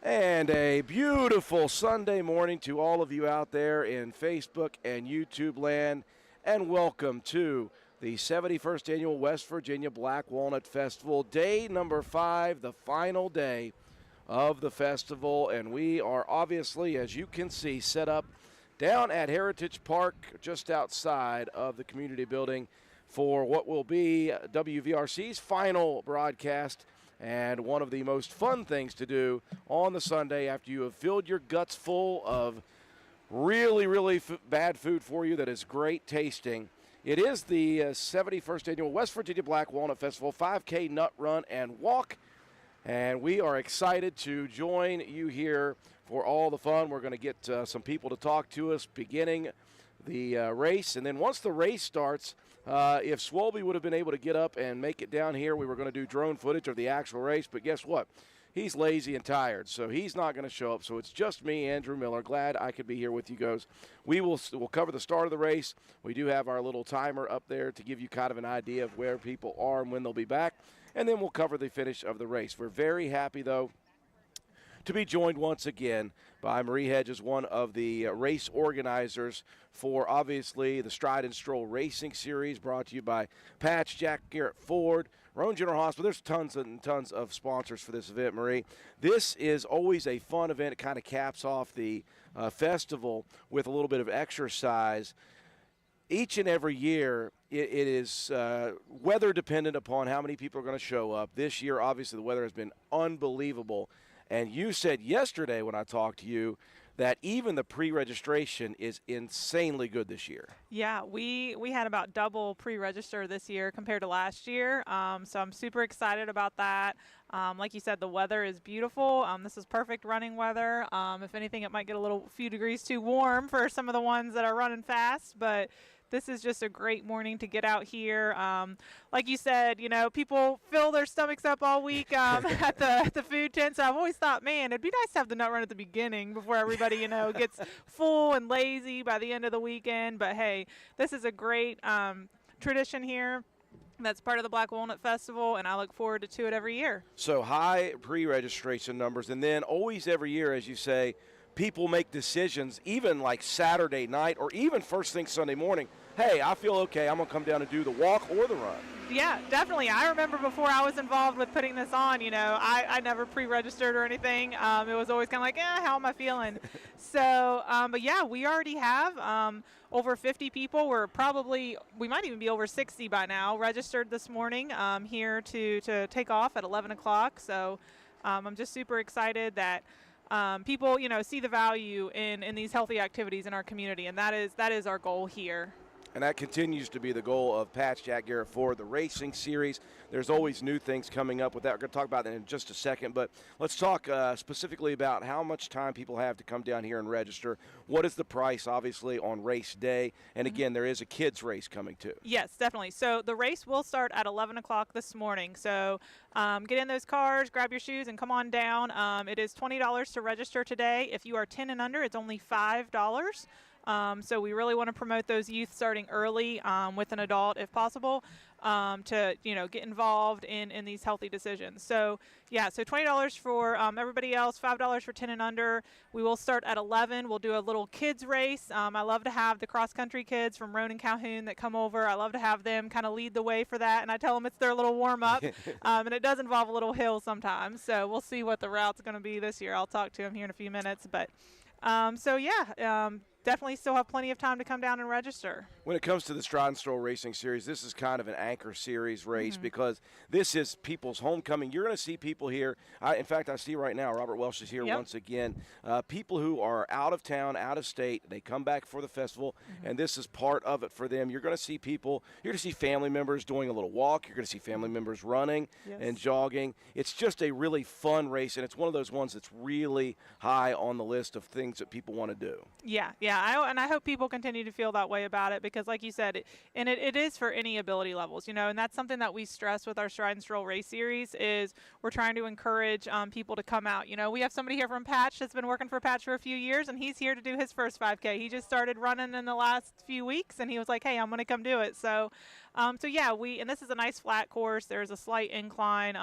And a beautiful Sunday morning to all of you out there in Facebook and YouTube land, and welcome to the 71st Annual West Virginia Black Walnut Festival, day number 5, the final day of the festival. And we are obviously, as you can see, set up down at Heritage Park just outside of the community building for what will be WVRC's final broadcast. And one of the most fun things to do on the Sunday after you have filled your guts full of really bad food for you that is great tasting. It is the 71st Annual West Virginia Black Walnut Festival 5K Nut Run and Walk. And we are excited to join you here for all the fun. We're going to get some people to talk to us beginning the race. And then once the race starts, if Swolby would have been able to get up and make it down here, we were going to do drone footage of the actual race. But guess what? He's lazy and tired, so he's not going to show up. So it's just me, Andrew Miller. Glad I could be here with you guys. We'll cover the start of the race. We do have our little timer up there to give you kind of an idea of where people are and when they'll be back. And then we'll cover the finish of the race. We're very happy, though, to be joined once again by Marie Hedges, one of the race organizers for, obviously, the Stride and Stroll Racing Series, brought to you by Patch, Jack Garrett Ford, Roan General Hospital. There's tons and tons of sponsors for this event, Marie. This is always a fun event. It kind of caps off the festival with a little bit of exercise. Each and every year, it is weather dependent upon how many people are going to show up. This year, obviously, the weather has been unbelievable. And you said yesterday when I talked to you that even the pre-registration is insanely good this year. Yeah, we had about double pre-register this year compared to last year. So I'm super excited about that. Like you said, the weather is beautiful. This is perfect running weather. If anything, it might get a few degrees too warm for some of the ones that are running fast, but this is just a great morning to get out here. Like you said, people fill their stomachs up all week at the food tent. So I've always thought, man, it'd be nice to have the nut run at the beginning before everybody, gets full and lazy by the end of the weekend. But hey, this is a great tradition here. That's part of the Black Walnut Festival, and I look forward to it every year. So high pre-registration numbers, and then always every year, as you say, people make decisions, even like Saturday night or even first thing Sunday morning. Hey, I feel okay. I'm going to come down and do the walk or the run. Yeah, definitely. I remember before I was involved with putting this on, I never pre-registered or anything. It was always kind of like, how am I feeling? So, but yeah, we already have over 50 people. We might even be over 60 by now, registered this morning here to take off at 11 o'clock. So I'm just super excited that people, see the value in these healthy activities in our community, and that is our goal here. And that continues to be the goal of Patch, Jack Garrett Ford, the racing series. There's always new things coming up with that. We're going to talk about that in just a second, but let's talk specifically about how much time people have to come down here and register. What is the price, obviously, on race day? And again, there is a kids race coming too. Yes, definitely. So the race will start at 11 o'clock this morning. So get in those cars, grab your shoes, and come on down. It is $20 to register today. If you are 10 and under, it's only $5. So we really want to promote those youth starting early with an adult if possible to, get involved in these healthy decisions. So, yeah, so $20 for everybody else, $5 for 10 and under. We will start at 11. We'll do a little kids race. I love to have the cross-country kids from Roan and Calhoun that come over. I love to have them kind of lead the way for that, and I tell them it's their little warm-up, and it does involve a little hill sometimes. So we'll see what the route's going to be this year. I'll talk to them here in a few minutes. But definitely still have plenty of time to come down and register. When it comes to the Stride and Stroll Racing Series, this is kind of an anchor series race because this is people's homecoming. You're going to see people here. In fact, I see right now Robert Welsh is here once again. People who are out of town, out of state, they come back for the festival, and this is part of it for them. You're going to see people, you're going to see family members doing a little walk. You're going to see family members running and jogging. It's just a really fun race, and it's one of those ones that's really high on the list of things that people want to do. Yeah. I hope people continue to feel that way about it because, like you said, it is for any ability levels, and that's something that we stress with our Stride and Stroll Race Series is we're trying to encourage people to come out. We have somebody here from Patch that's been working for Patch for a few years, and he's here to do his first 5K. He just started running in the last few weeks, and he was like, hey, I'm going to come do it. So yeah, and this is a nice flat course. There's a slight incline.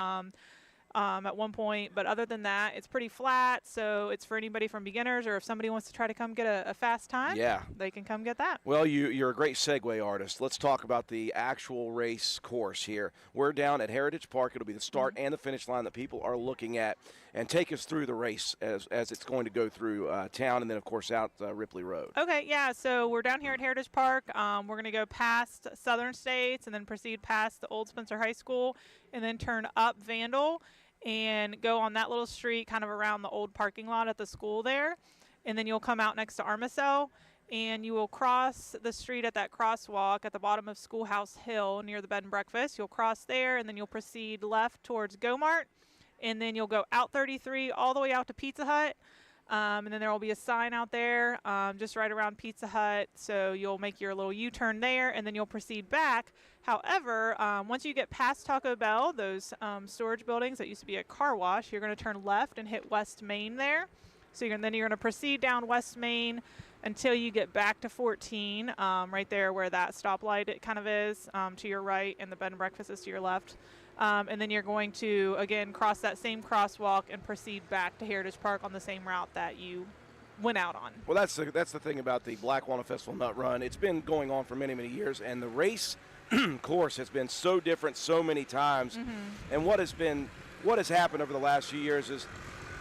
at one point, but other than that, it's pretty flat, so it's for anybody from beginners, or if somebody wants to try to come get a fast time, yeah, they can come get that. Well, you're a great segue artist. Let's talk about the actual race course here. We're down at Heritage Park. It'll be the start and the finish line that people are looking at, and take us through the race as it's going to go through town, and then, of course, out Ripley Road. Okay, yeah, so we're down here at Heritage Park. We're going to go past Southern States and then proceed past the Old Spencer High School and then turn up Vandal and go on that little street kind of around the old parking lot at the school there. And then you'll come out next to Armicell, and you will cross the street at that crosswalk at the bottom of Schoolhouse Hill near the bed and breakfast. You'll cross there, and then you'll proceed left towards Go-Mart, and then you'll go out 33 all the way out to Pizza Hut. And then there will be a sign out there just right around Pizza Hut, so you'll make your little U-turn there, and then you'll proceed back. However, once you get past Taco Bell, those storage buildings that used to be a car wash, you're going to turn left and hit West Main there. So then you're going to proceed down West Main until you get back to 14, right there where that stoplight it kind of is, to your right, and the bed and breakfast is to your left. And then you're going to, again, cross that same crosswalk and proceed back to Heritage Park on the same route that you went out on. Well, that's the thing about the Black Walnut Festival Nut Run. It's been going on for many, many years, and the race course has been so different so many times. And what has happened over the last few years is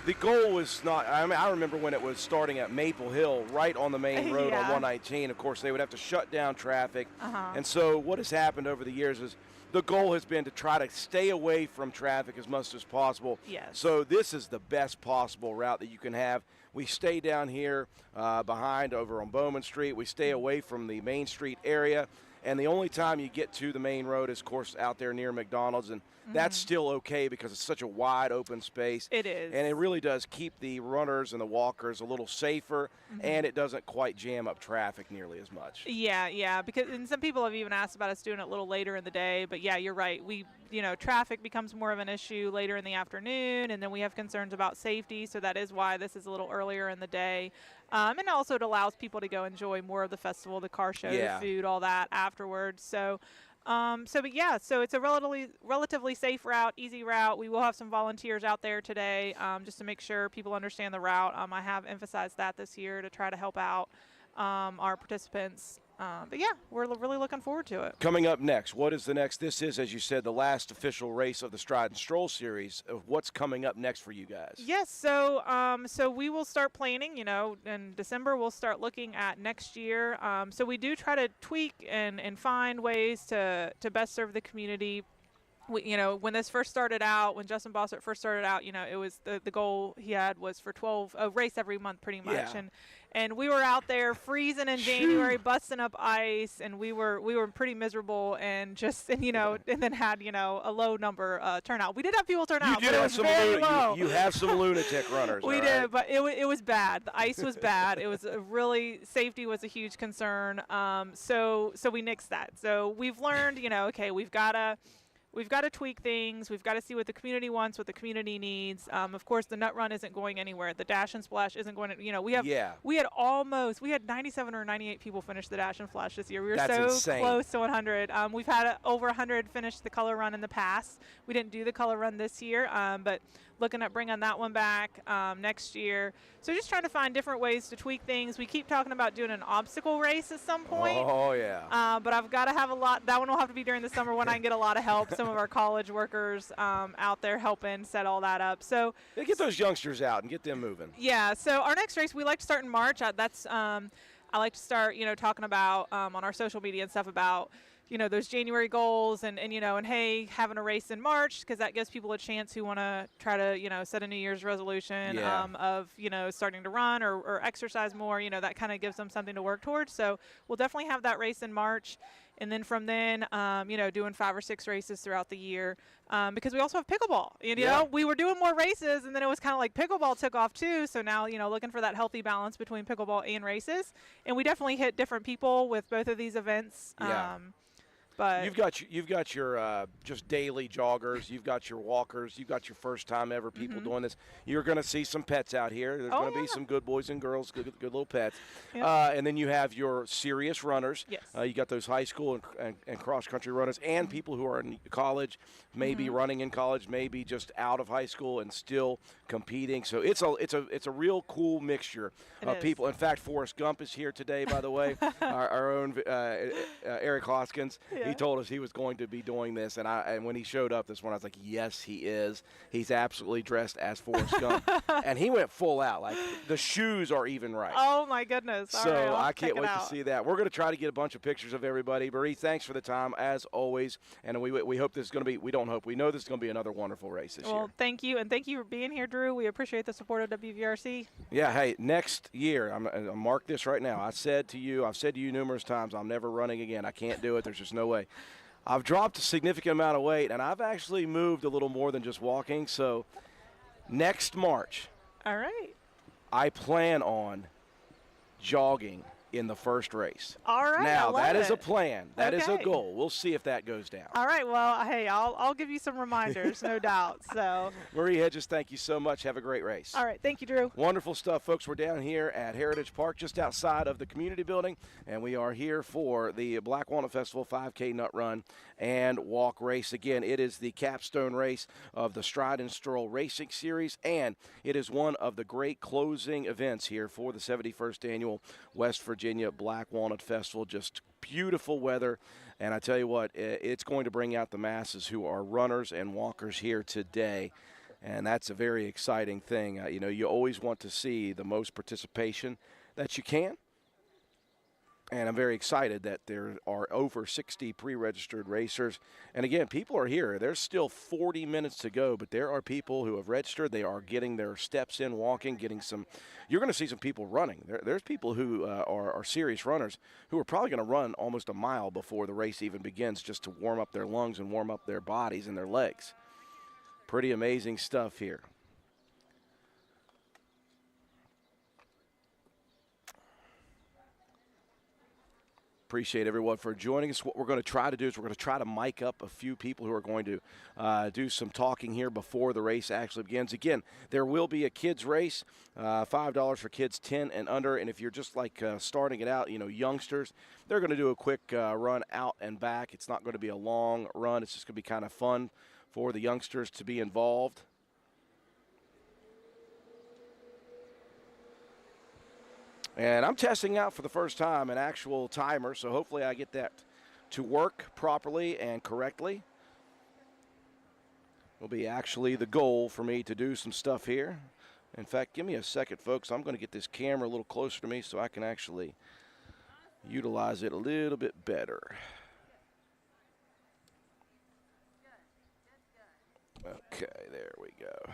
the goal was not, I remember when it was starting at Maple Hill, right on the main road on 119. Of course, they would have to shut down traffic. And so what has happened over the years is the goal has been to try to stay away from traffic as much as possible. Yes. So this is the best possible route that you can have. We stay down here behind over on Bowman Street. We stay away from the Main Street area. And the only time you get to the main road is, of course, out there near McDonald's. And that's still okay because it's such a wide open space. It is. And it really does keep the runners and the walkers a little safer, and it doesn't quite jam up traffic nearly as much. Yeah, because and some people have even asked about us doing it a little later in the day, but yeah, you're right. Traffic becomes more of an issue later in the afternoon, and then we have concerns about safety, so that is why this is a little earlier in the day. And also it allows people to go enjoy more of the festival, the car show, the food, all that afterwards. So it's a relatively safe route, easy route. We will have some volunteers out there today just to make sure people understand the route. I have emphasized that this year to try to help out our participants. But yeah, we're really looking forward to it. Coming up next, what is the next? This is, as you said, the last official race of the Stride and Stroll series. What's coming up next for you guys? Yes, so we will start planning, in December we'll start looking at next year. So we do try to tweak and find ways to best serve the community. When this first started out, when Justin Bossert first started out, it was the goal he had was for a race every month pretty much. Yeah. And we were out there freezing in January, busting up ice, and we were pretty miserable and and then had, a low number turnout. We did have people turn out, but it was very low. You have some lunatic runners. We did, but it was bad. The ice was bad. It was safety was a huge concern. So we nixed that. So we've learned, okay, we've got to tweak things. We've got to see what the community wants, what the community needs. Of course, the Nut Run isn't going anywhere. The Dash and Splash isn't going to, we had 97 or 98 people finish the Dash and Splash this year. We were so insane. Close to 100. We've had over 100 finish the Color Run in the past. We didn't do the Color Run this year, but looking at bringing that one back next year. So just trying to find different ways to tweak things. We keep talking about doing an obstacle race at some point. Oh, yeah. But I've got to have that one will have to be during the summer when I can get a lot of help. Some of our college workers out there helping set all that up. So get those youngsters out and get them moving. Yeah. So our next race, we like to start in March. I like to start, talking about on our social media and stuff about, those January goals and hey, having a race in March, because that gives people a chance who want to try to, set a New Year's resolution of, starting to run or exercise more, that kind of gives them something to work towards. So we'll definitely have that race in March. And then from then, doing 5 or 6 races throughout the year because we also have pickleball. We were doing more races, and then it was kind of like pickleball took off too. So now, looking for that healthy balance between pickleball and races. And we definitely hit different people with both of these events. But you've got your just daily joggers, you've got your walkers, you've got your first time ever people doing this. You're going to see some pets out here. There's going to be some good boys and girls, good little pets. Yep. And then you have your serious runners. Yes. You got those high school and cross country runners, and people who are in college, maybe running in college, maybe just out of high school and still competing. So it's a real cool mixture of people. In fact, Forrest Gump is here today, by the way. our own Eric Hoskins. Yeah. He told us he was going to be doing this, and when he showed up this morning, I was like, yes, he is. He's absolutely dressed as Forrest Gump, and he went full out. Like the shoes are even right. Oh my goodness! So All right, I can't wait to see that. We're going to try to get a bunch of pictures of everybody. Marie, thanks for the time as always, and we hope this is going to be. We don't hope. We know this is going to be another wonderful race this year. Well, thank you, and thank you for being here, Drew. We appreciate the support of WVRC. Yeah. Hey, next year, I'm mark this right now. I've said to you numerous times, I'm never running again. I can't do it. There's just no way. I've dropped a significant amount of weight, and I've actually moved a little more than just walking. So next March, all right, I plan on jogging in the first race. All right. Now, that is a plan. That is a Okay. goal. We'll see if that goes down. All right. Well, hey, I'll give you some reminders, no doubt. So. Marie Hedges, thank you so much. Have a great race. All right. Thank you, Drew. Wonderful stuff, folks. We're down here at Heritage Park, just outside of the community building, and we are here for the Black Walnut Festival 5K Nut Run and Walk Race. Again, it is the capstone race of the Stride and Stroll Racing Series, and it is one of the great closing events here for the 71st Annual West Virginia Black Walnut Festival. Just beautiful weather, and I tell you what, it's going to bring out the masses who are runners and walkers here today. And that's a very exciting thing. You always want to see the most participation that you can. And I'm very excited that there are over 60 pre-registered racers. And again, people are here. There's still 40 minutes to go, but there are people who have registered. They are getting their steps in, walking, getting some. You're going to see some people running. There's people who are serious runners who are probably going to run almost a mile before the race even begins, just to warm up their lungs and warm up their bodies and their legs. Pretty amazing stuff here. Appreciate everyone for joining us. What we're going to try to do is we're going to try to mic up a few people who are going to do some talking here before the race actually begins. Again, there will be a kids race, $5 for kids 10 and under. And if you're just like starting it out, youngsters, they're going to do a quick run out and back. It's not going to be a long run. It's just going to be kind of fun for the youngsters to be involved. And I'm testing out for the first time an actual timer, so hopefully I get that to work properly and correctly. Will be actually the goal for me to do some stuff here. In fact, give me a second, folks. I'm going to get this camera a little closer to me so I can actually utilize it a little bit better. Okay, there we go.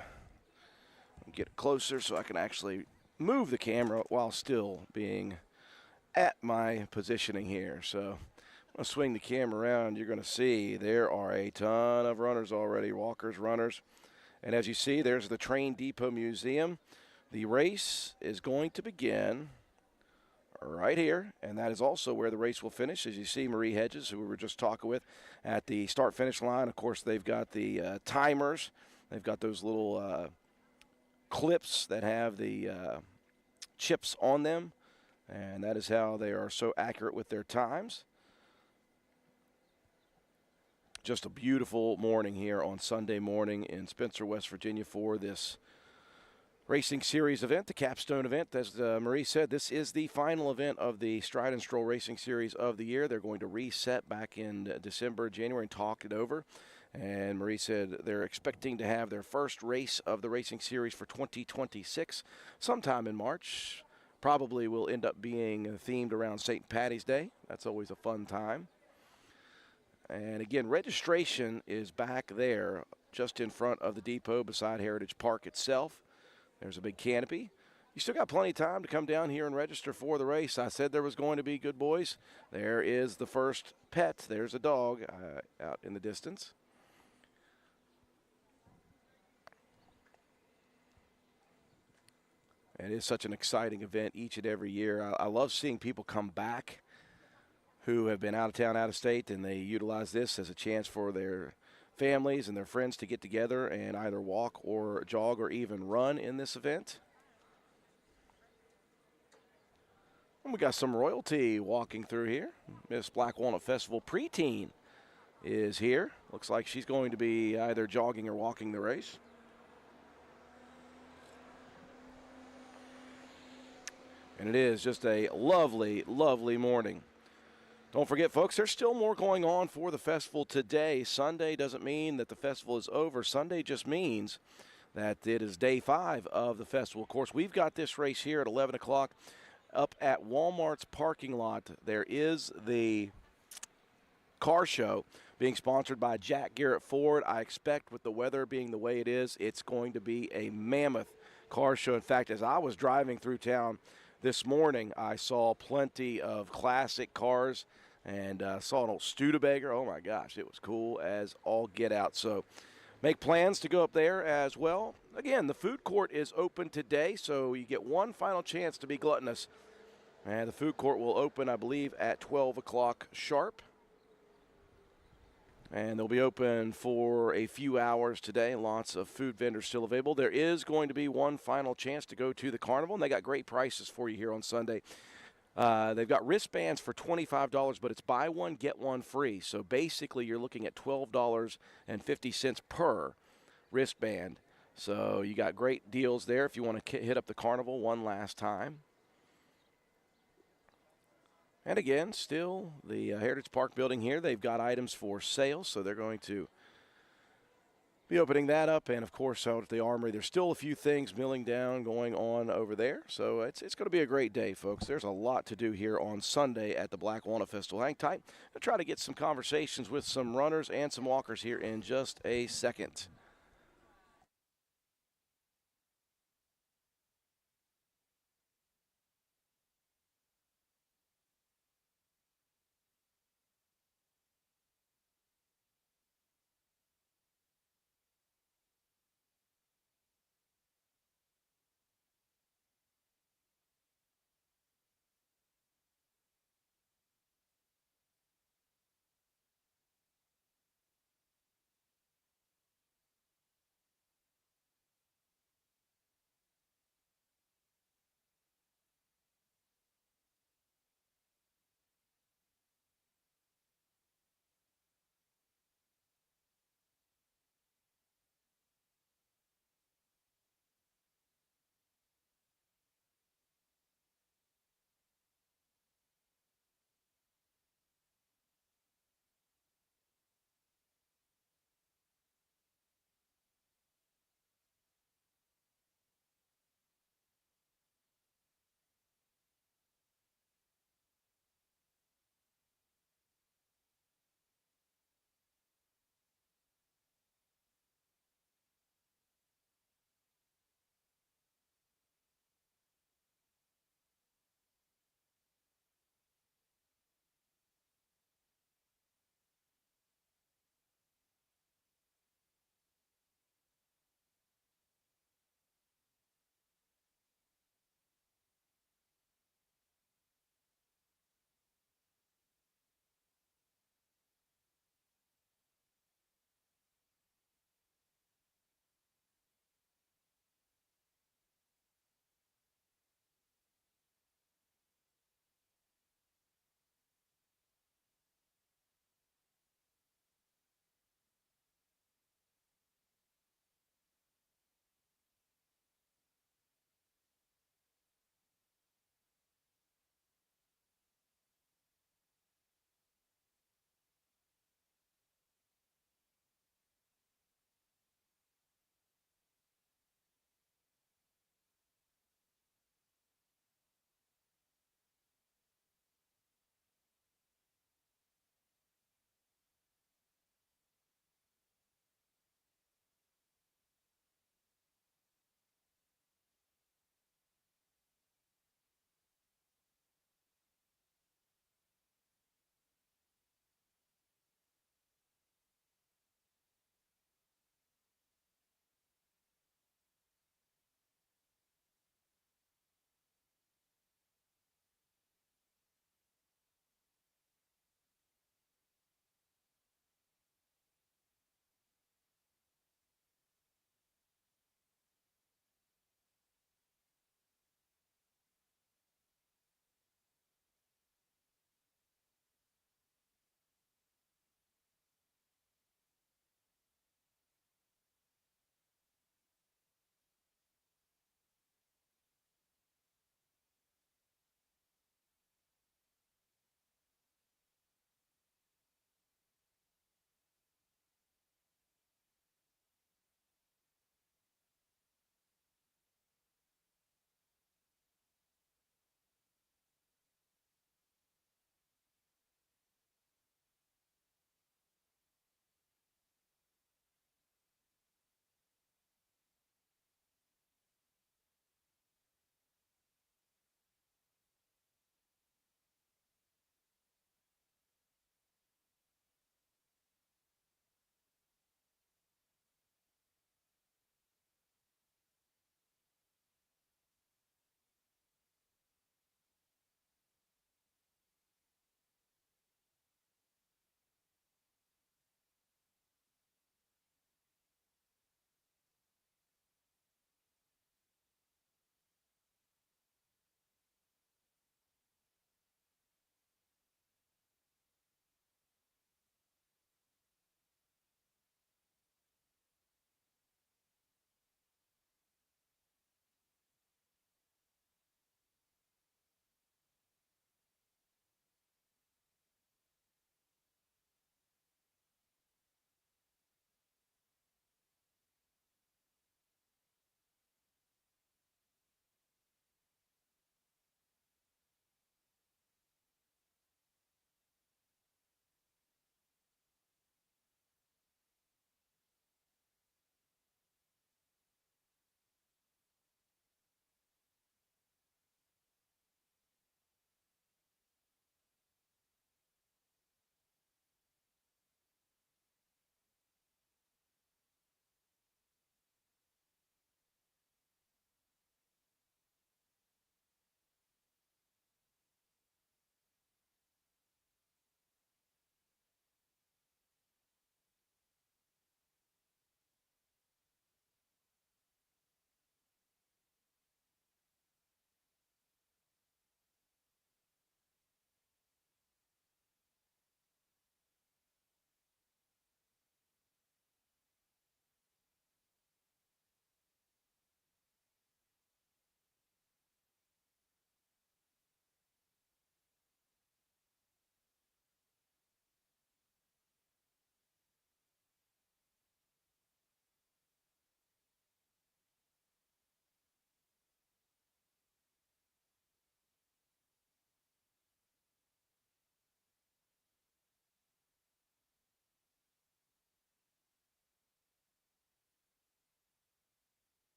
Get it closer so I can actually move the camera while still being at my positioning here. So I'm going to swing the camera around. You're going to see there are a ton of runners already, walkers, runners. And as you see, there's the Train Depot Museum. The race is going to begin right here, and that is also where the race will finish. As you see, Marie Hedges, who we were just talking with, at the start-finish line. Of course, they've got the timers. They've got those little clips that have the chips on them, and that is how they are so accurate with their times. Just a beautiful morning here on Sunday morning in Spencer, West Virginia for this racing series event, the capstone event. As Marie said, this is the final event of the Stride and Stroll Racing Series of the year. They're going to reset back in December, January, and talk it over. And Marie said they're expecting to have their first race of the racing series for 2026 sometime in March. Probably will end up being themed around St. Patty's Day. That's always a fun time. And again, registration is back there just in front of the depot beside Heritage Park itself. There's a big canopy. You still got plenty of time to come down here and register for the race. I said there was going to be good boys. There is the first pet. There's a dog out in the distance. It is such an exciting event each and every year. I love seeing people come back who have been out of town, out of state, and they utilize this as a chance for their families and their friends to get together and either walk or jog or even run in this event. And we got some royalty walking through here. Miss Black Walnut Festival preteen is here. Looks like she's going to be either jogging or walking the race. And it is just a lovely, lovely morning. Don't forget, folks, there's still more going on for the festival today. Sunday doesn't mean that the festival is over. Sunday just means that it is day 5 of the festival. Of course, we've got this race here at 11 o'clock up at Walmart's parking lot. There is the car show being sponsored by Jack Garrett Ford. I expect with the weather being the way it is, it's going to be a mammoth car show. In fact, as I was driving through town this morning, I saw plenty of classic cars and saw an old Studebaker. Oh, my gosh, it was cool as all get out. So make plans to go up there as well. Again, the food court is open today, so you get one final chance to be gluttonous. And the food court will open, I believe, at 12 o'clock sharp. And they'll be open for a few hours today. Lots of food vendors still available. There is going to be one final chance to go to the carnival, and they got great prices for you here on Sunday. They've got wristbands for $25, but it's buy one, get one free. So basically you're looking at $12.50 per wristband. So you got great deals there if you want to hit up the carnival one last time. And again, still the Heritage Park building here, they've got items for sale, so they're going to be opening that up. And, of course, out at the Armory, there's still a few things milling down going on over there. So it's going to be a great day, folks. There's a lot to do here on Sunday at the Black Walnut Festival. Hang tight. I'll try to get some conversations with some runners and some walkers here in just a second.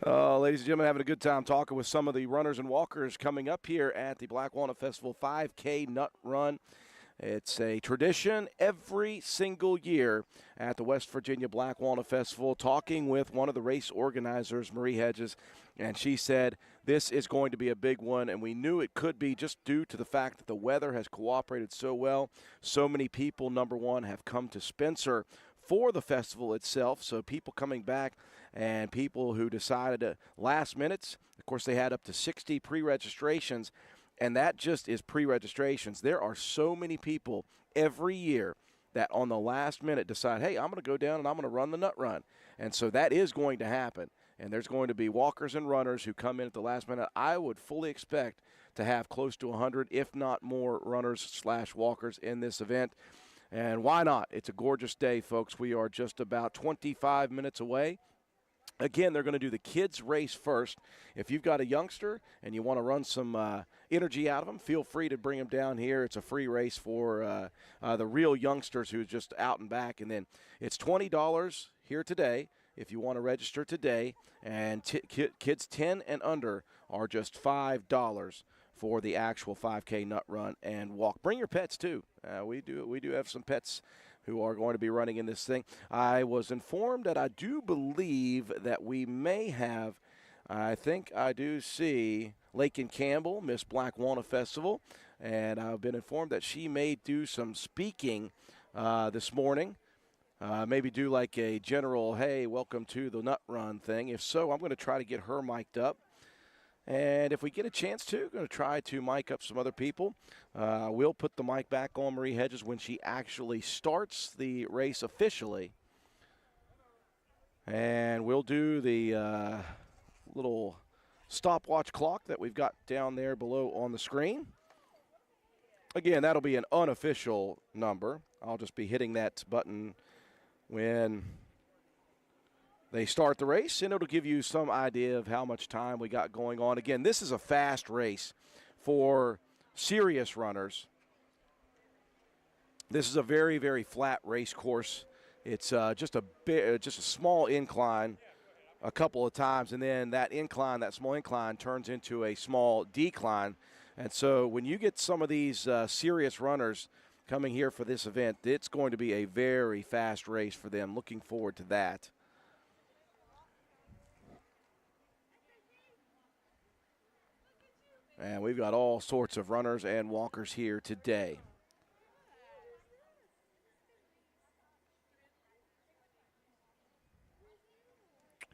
Ladies and gentlemen, having a good time talking with some of the runners and walkers coming up here at the Black Walnut Festival 5K Nut Run. It's a tradition every single year at the West Virginia Black Walnut Festival. Talking with one of the race organizers, Marie Hedges, and she said this is going to be a big one, and we knew it could be just due to the fact that the weather has cooperated so well. So many people, number one, have come to Spencer for the festival itself, so people coming back and people who decided last minutes. Of course, they had up to 60 pre-registrations, and that just is pre-registrations. There are so many people every year that on the last minute decide, hey, I'm going to go down and I'm going to run the nut run. And so that is going to happen. And there's going to be walkers and runners who come in at the last minute. I would fully expect to have close to 100, if not more, runners/walkers in this event. And why not? It's a gorgeous day, folks. We are just about 25 minutes away. Again, they're going to do the kids' race first. If you've got a youngster and you want to run some energy out of them, feel free to bring them down here. It's a free race for the real youngsters who's just out and back. And then it's $20 here today if you want to register today. And kids 10 and under are just $5 for the actual 5K nut run and walk. Bring your pets, too. We do have some pets who are going to be running in this thing. I was informed that I do believe that we may have, I think I do see Lakin Campbell, Miss Black Walnut Festival, and I've been informed that she may do some speaking this morning. Maybe do like a general, hey, welcome to the Nut Run thing. If so, I'm going to try to get her mic'd up. And if we get a chance to, going to try to mic up some other people. We'll put the mic back on Marie Hedges when she actually starts the race officially. And we'll do the little stopwatch clock that we've got down there below on the screen. Again, that'll be an unofficial number. I'll just be hitting that button when they start the race, and it'll give you some idea of how much time we got going on. Again, this is a fast race for serious runners. This is a very, very flat race course. It's just a small incline a couple of times, and then that small incline turns into a small decline. And so when you get some of these serious runners coming here for this event, it's going to be a very fast race for them. Looking forward to that. And we've got all sorts of runners and walkers here today.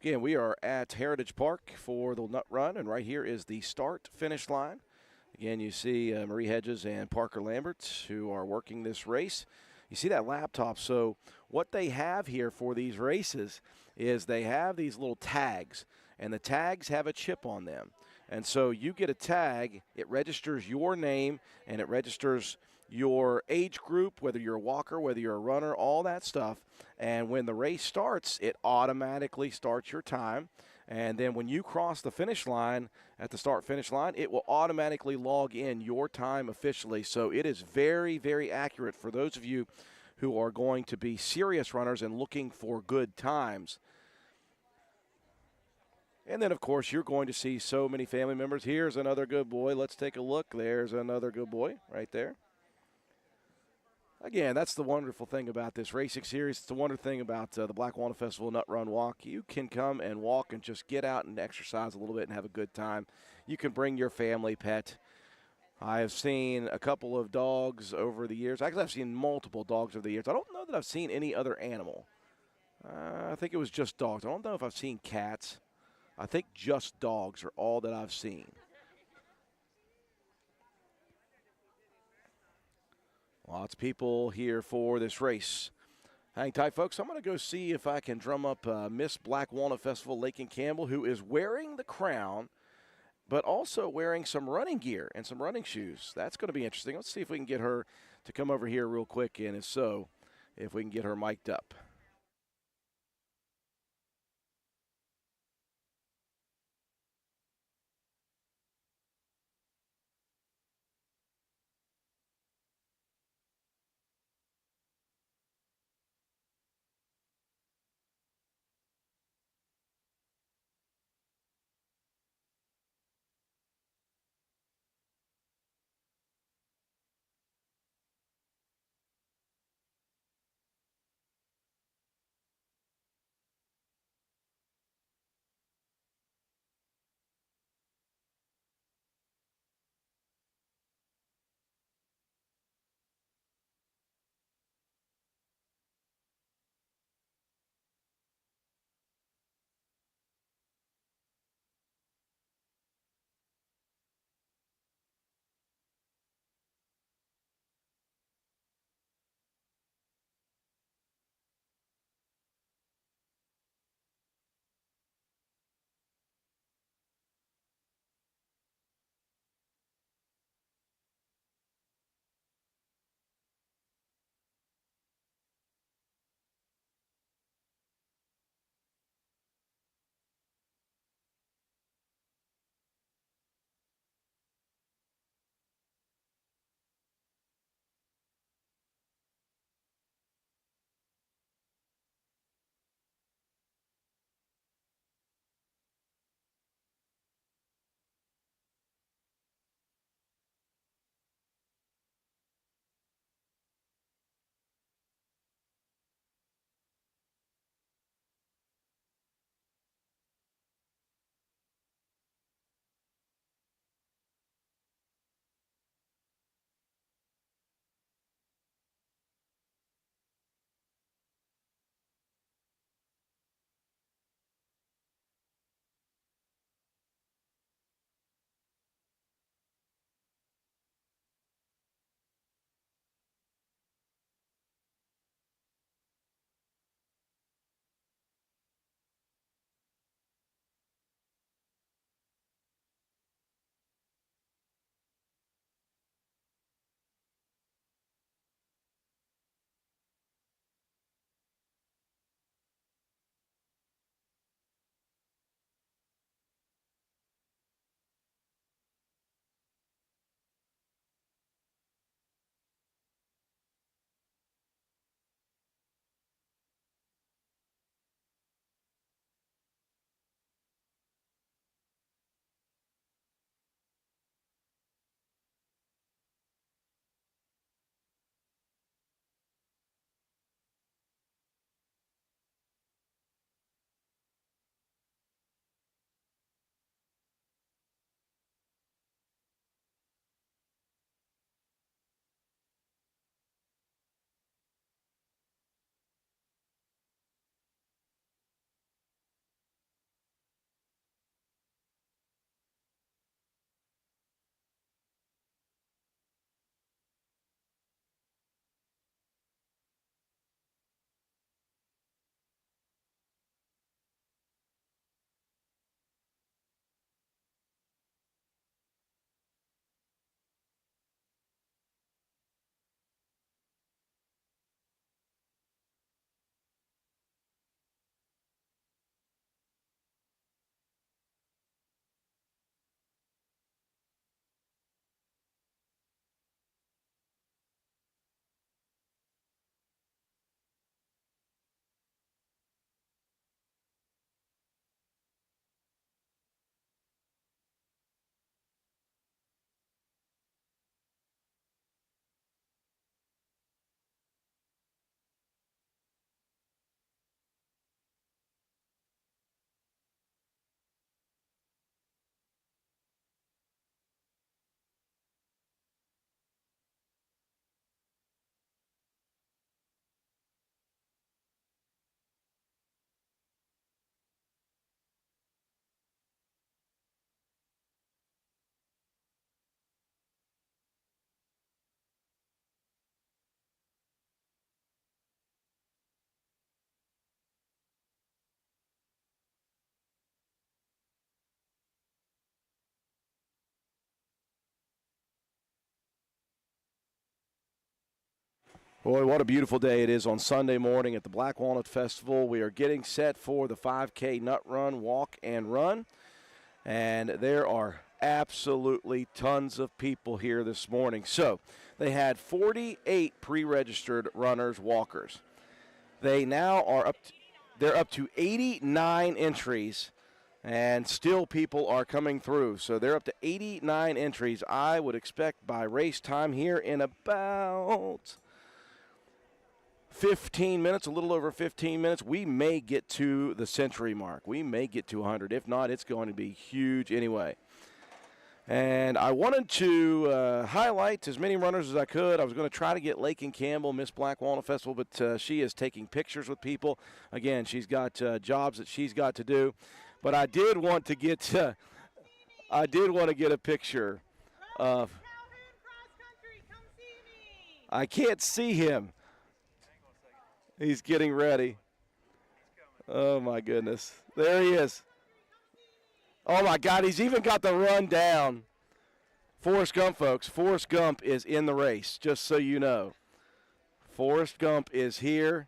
Again, we are at Heritage Park for the Nut Run, and right here is the start-finish line. Again, you see Marie Hedges and Parker Lambert who are working this race. You see that laptop. So what they have here for these races is they have these little tags, and the tags have a chip on them. And so you get a tag, it registers your name, and it registers your age group, whether you're a walker, whether you're a runner, all that stuff. And when the race starts, it automatically starts your time. And then when you cross the finish line, at the start-finish line, it will automatically log in your time officially. So it is very, very accurate for those of you who are going to be serious runners and looking for good times. And then, of course, you're going to see so many family members. Here's another good boy. Let's take a look. There's another good boy right there. Again, that's the wonderful thing about this racing series. It's the wonderful thing about the Black Walnut Festival Nut Run Walk. You can come and walk and just get out and exercise a little bit and have a good time. You can bring your family pet. I have seen a couple of dogs over the years. Actually, I've seen multiple dogs over the years. I don't know that I've seen any other animal. I think it was just dogs. I don't know if I've seen cats. I think just dogs are all that I've seen. Lots of people here for this race. Hang tight, folks. I'm going to go see if I can drum up Miss Black Walnut Festival, Lakin Campbell, who is wearing the crown, but also wearing some running gear and some running shoes. That's going to be interesting. Let's see if we can get her to come over here real quick, and if so, if we can get her mic'd up. Boy, what a beautiful day it is on Sunday morning at the Black Walnut Festival. We are getting set for the 5K Nut Run, Walk and Run. And there are absolutely tons of people here this morning. So they had 48 pre-registered runners, walkers. They now are they're up to 89 entries, and still people are coming through. So they're up to 89 entries. I would expect by race time here in about 15 minutes, a little over 15 minutes, we may get to the century mark. We may get to 100. If not, it's going to be huge anyway. And I wanted to highlight as many runners as I could. I was going to try to get Lakin Campbell, Miss Black Walnut Festival, but she is taking pictures with people. Again, she's got jobs that she's got to do. But I did want to get a picture of. I can't see him. He's getting ready. Oh, my goodness. There he is. Oh, my God, he's even got the run down. Forrest Gump, folks. Forrest Gump is in the race, just so you know. Forrest Gump is here.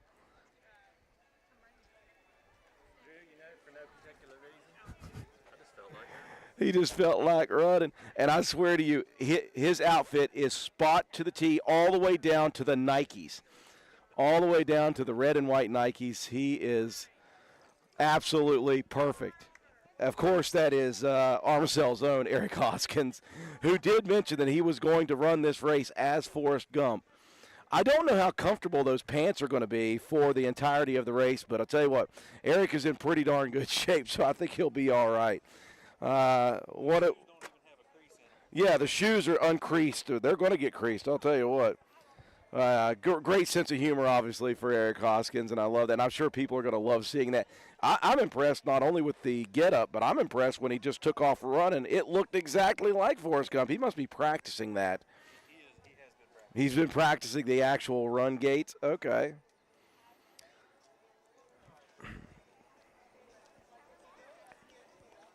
He just felt like running. And I swear to you, his outfit is spot to the T all the way down to the Nikes. All the way down to the red and white Nikes. He is absolutely perfect. Of course, that is Armicel's own Eric Hoskins, who did mention that he was going to run this race as Forrest Gump. I don't know how comfortable those pants are going to be for the entirety of the race, but I'll tell you what, Eric is in pretty darn good shape, so I think he'll be all right. Yeah, the shoes are uncreased. They're going to get creased, I'll tell you what. Great sense of humor, obviously, for Eric Hoskins, and I love that. And I'm sure people are going to love seeing that. I'm impressed not only with the get-up, but I'm impressed when he just took off running. It looked exactly like Forrest Gump. He must be practicing that. He's been practicing the actual run gaits. Okay.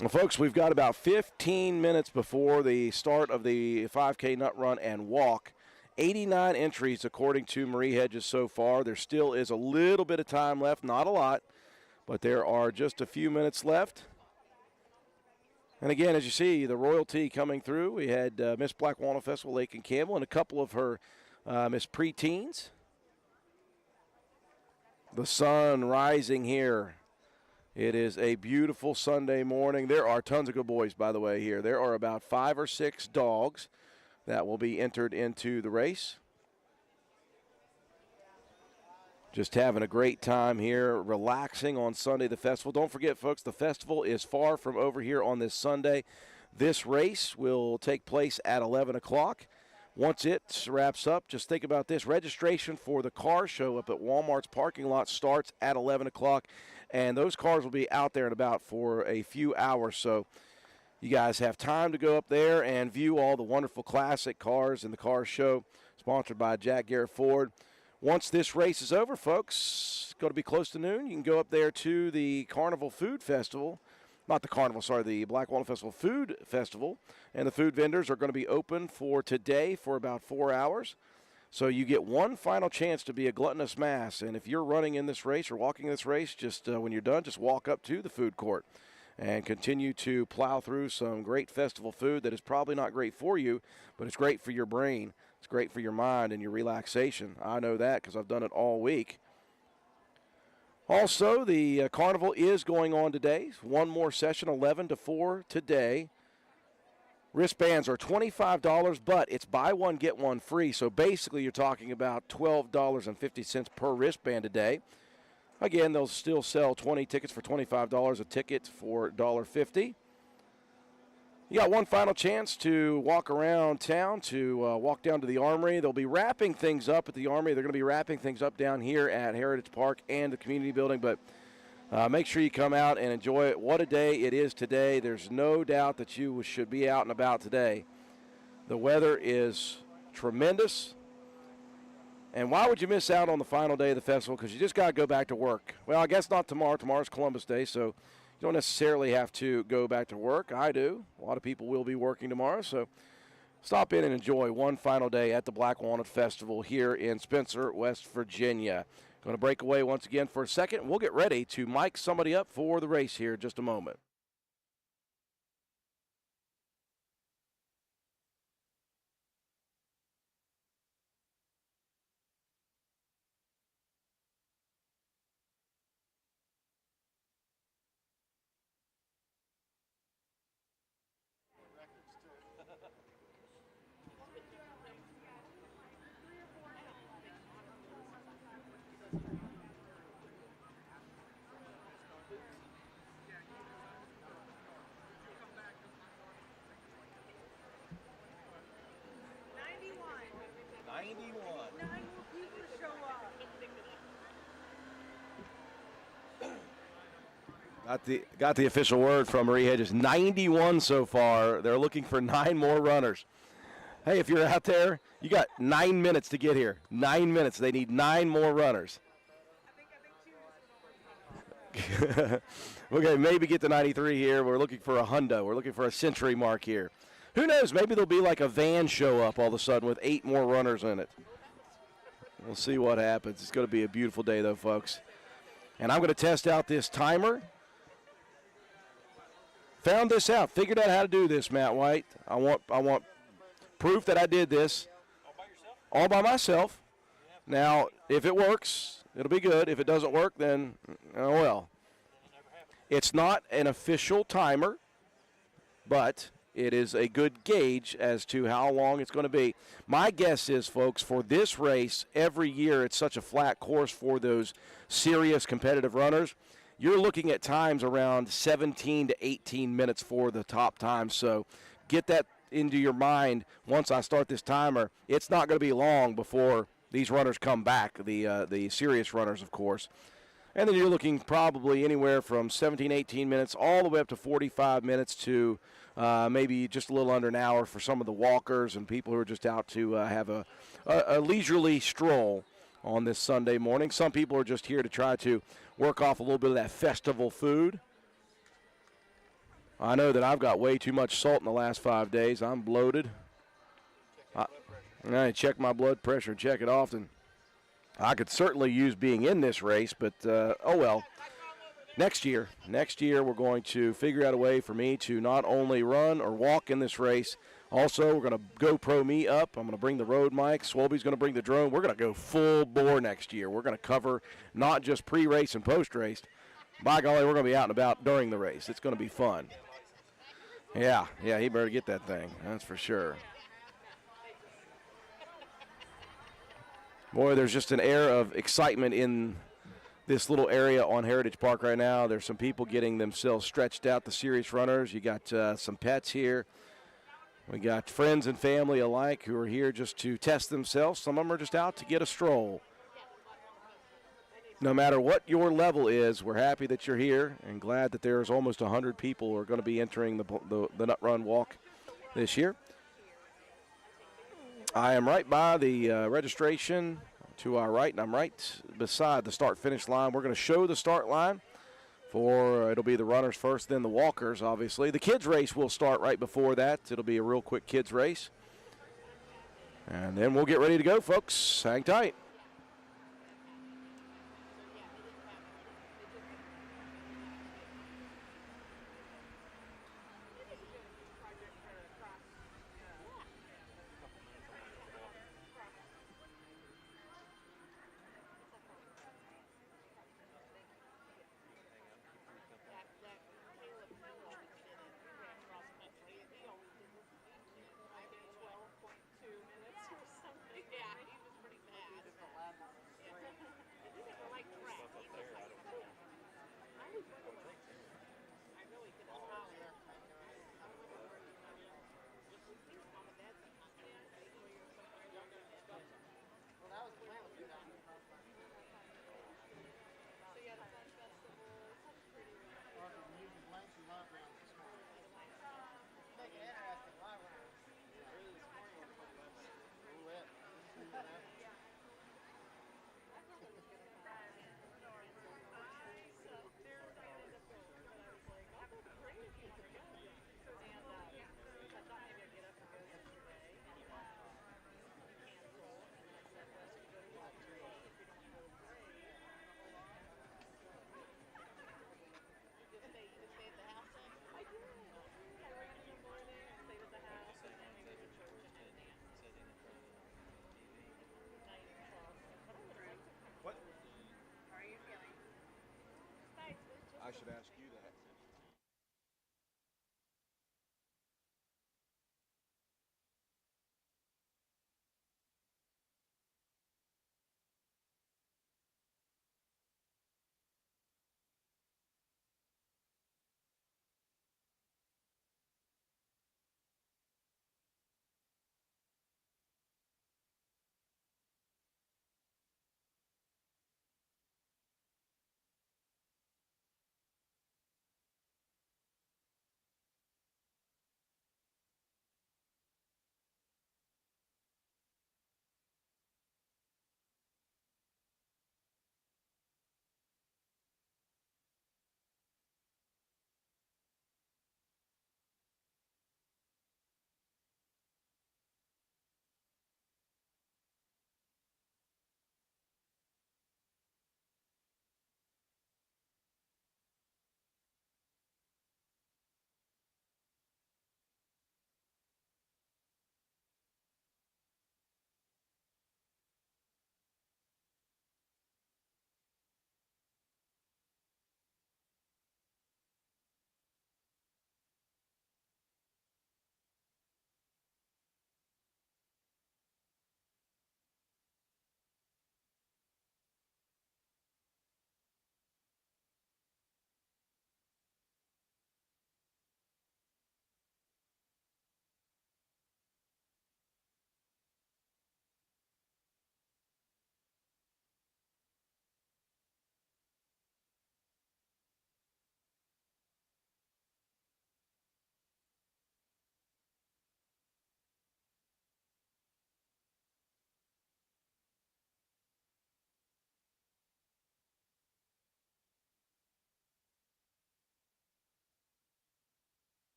Well, folks, we've got about 15 minutes before the start of the 5K Nut Run and Walk. 89 entries according to Marie Hedges so far. There still is a little bit of time left, not a lot, but there are just a few minutes left. And again, as you see, the royalty coming through. We had Miss Black Walnut Festival, Lakin Campbell, and a couple of her Miss Preteens. The sun rising here. It is a beautiful Sunday morning. There are tons of good boys, by the way, here. There are about 5 or 6 dogs that will be entered into the race. Just having a great time here, relaxing on Sunday, the festival. Don't forget, folks, the festival is far from over here on this Sunday. This race will take place at 11 o'clock. Once it wraps up, just think about this. Registration for the car show up at Walmart's parking lot starts at 11 o'clock, and those cars will be out there and about for a few hours. So you guys have time to go up there and view all the wonderful classic cars in the car show, sponsored by Jack Garrett Ford. Once this race is over, folks, it's going to be close to noon. You can go up there to the Carnival Food Festival. Not the Carnival, sorry, the Black Walnut Festival Food Festival. And the food vendors are going to be open for today for about 4 hours. So you get one final chance to be a gluttonous mass. And if you're running in this race or walking this race, just when you're done, just walk up to the food court and continue to plow through some great festival food that is probably not great for you, but it's great for your brain. It's great for your mind and your relaxation. I know that because I've done it all week. Also, the carnival is going on today. One more session, 11 to 4 today. Wristbands are $25, but it's buy one, get one free. So basically you're talking about $12.50 per wristband today. Again, they'll still sell 20 tickets for $25, a ticket for $1.50. You got one final chance to walk around town, to walk down to the Armory. They'll be wrapping things up at the Armory. They're going to be wrapping things up down here at Heritage Park and the community building, but make sure you come out and enjoy it. What a day it is today. There's no doubt that you should be out and about today. The weather is tremendous. And why would you miss out on the final day of the festival? Because you just got to go back to work. Well, I guess not tomorrow. Tomorrow's Columbus Day, so you don't necessarily have to go back to work. I do. A lot of people will be working tomorrow, so stop in and enjoy one final day at the Black Walnut Festival here in Spencer, West Virginia. Going to break away once again for a second. We'll get ready to mic somebody up for the race here in just a moment. Got the official word from Marie Hedges. 91 so far. They're looking for 9 more runners. Hey, if you're out there, you got 9 minutes to get here. 9 minutes. They need 9 more runners. Okay, maybe get to 93 here. We're looking for a hundo. We're looking for a century mark here. Who knows? Maybe there'll be like a van show up all of a sudden with 8 more runners in it. We'll see what happens. It's going to be a beautiful day, though, folks. And I'm going to test out this timer. Found this out. Figured out how to do this, Matt White. I want proof that I did this all by myself. Now, if it works, it'll be good. If it doesn't work, then, oh well. It's not an official timer, but it is a good gauge as to how long it's going to be. My guess is, folks, for this race, every year it's such a flat course for those serious competitive runners. You're looking at times around 17 to 18 minutes for the top time. So get that into your mind once I start this timer. It's not going to be long before these runners come back, the serious runners, of course. And then you're looking probably anywhere from 17, 18 minutes all the way up to 45 minutes to maybe just a little under an hour for some of the walkers and people who are just out to have a leisurely stroll on this Sunday morning. Some people are just here to try to work off a little bit of that festival food. I know that I've got way too much salt in the last 5 days. I'm bloated. I check my blood pressure and check it often. I could certainly use being in this race, but oh well. Next year we're going to figure out a way for me to not only run or walk in this race. Also, we're going to GoPro me up. I'm going to bring the road mic. Swolby's going to bring the drone. We're going to go full bore next year. We're going to cover not just pre-race and post-race. By golly, we're going to be out and about during the race. It's going to be fun. Yeah, he better get that thing. That's for sure. Boy, there's just an air of excitement in this little area on Heritage Park right now. There's some people getting themselves stretched out, the serious runners. You got some pets here. We got friends and family alike who are here just to test themselves. Some of them are just out to get a stroll. No matter what your level is, we're happy that you're here and glad that there's almost 100 people who are going to be entering the Nut Run Walk this year. I am right by the registration to our right, and I'm right beside the start-finish line. We're going to show the start line for it'll be the runners first, then the walkers, obviously. The kids' race will start right before that. It'll be a real quick kids' race. And then we'll get ready to go, folks. Hang tight. should ask you that.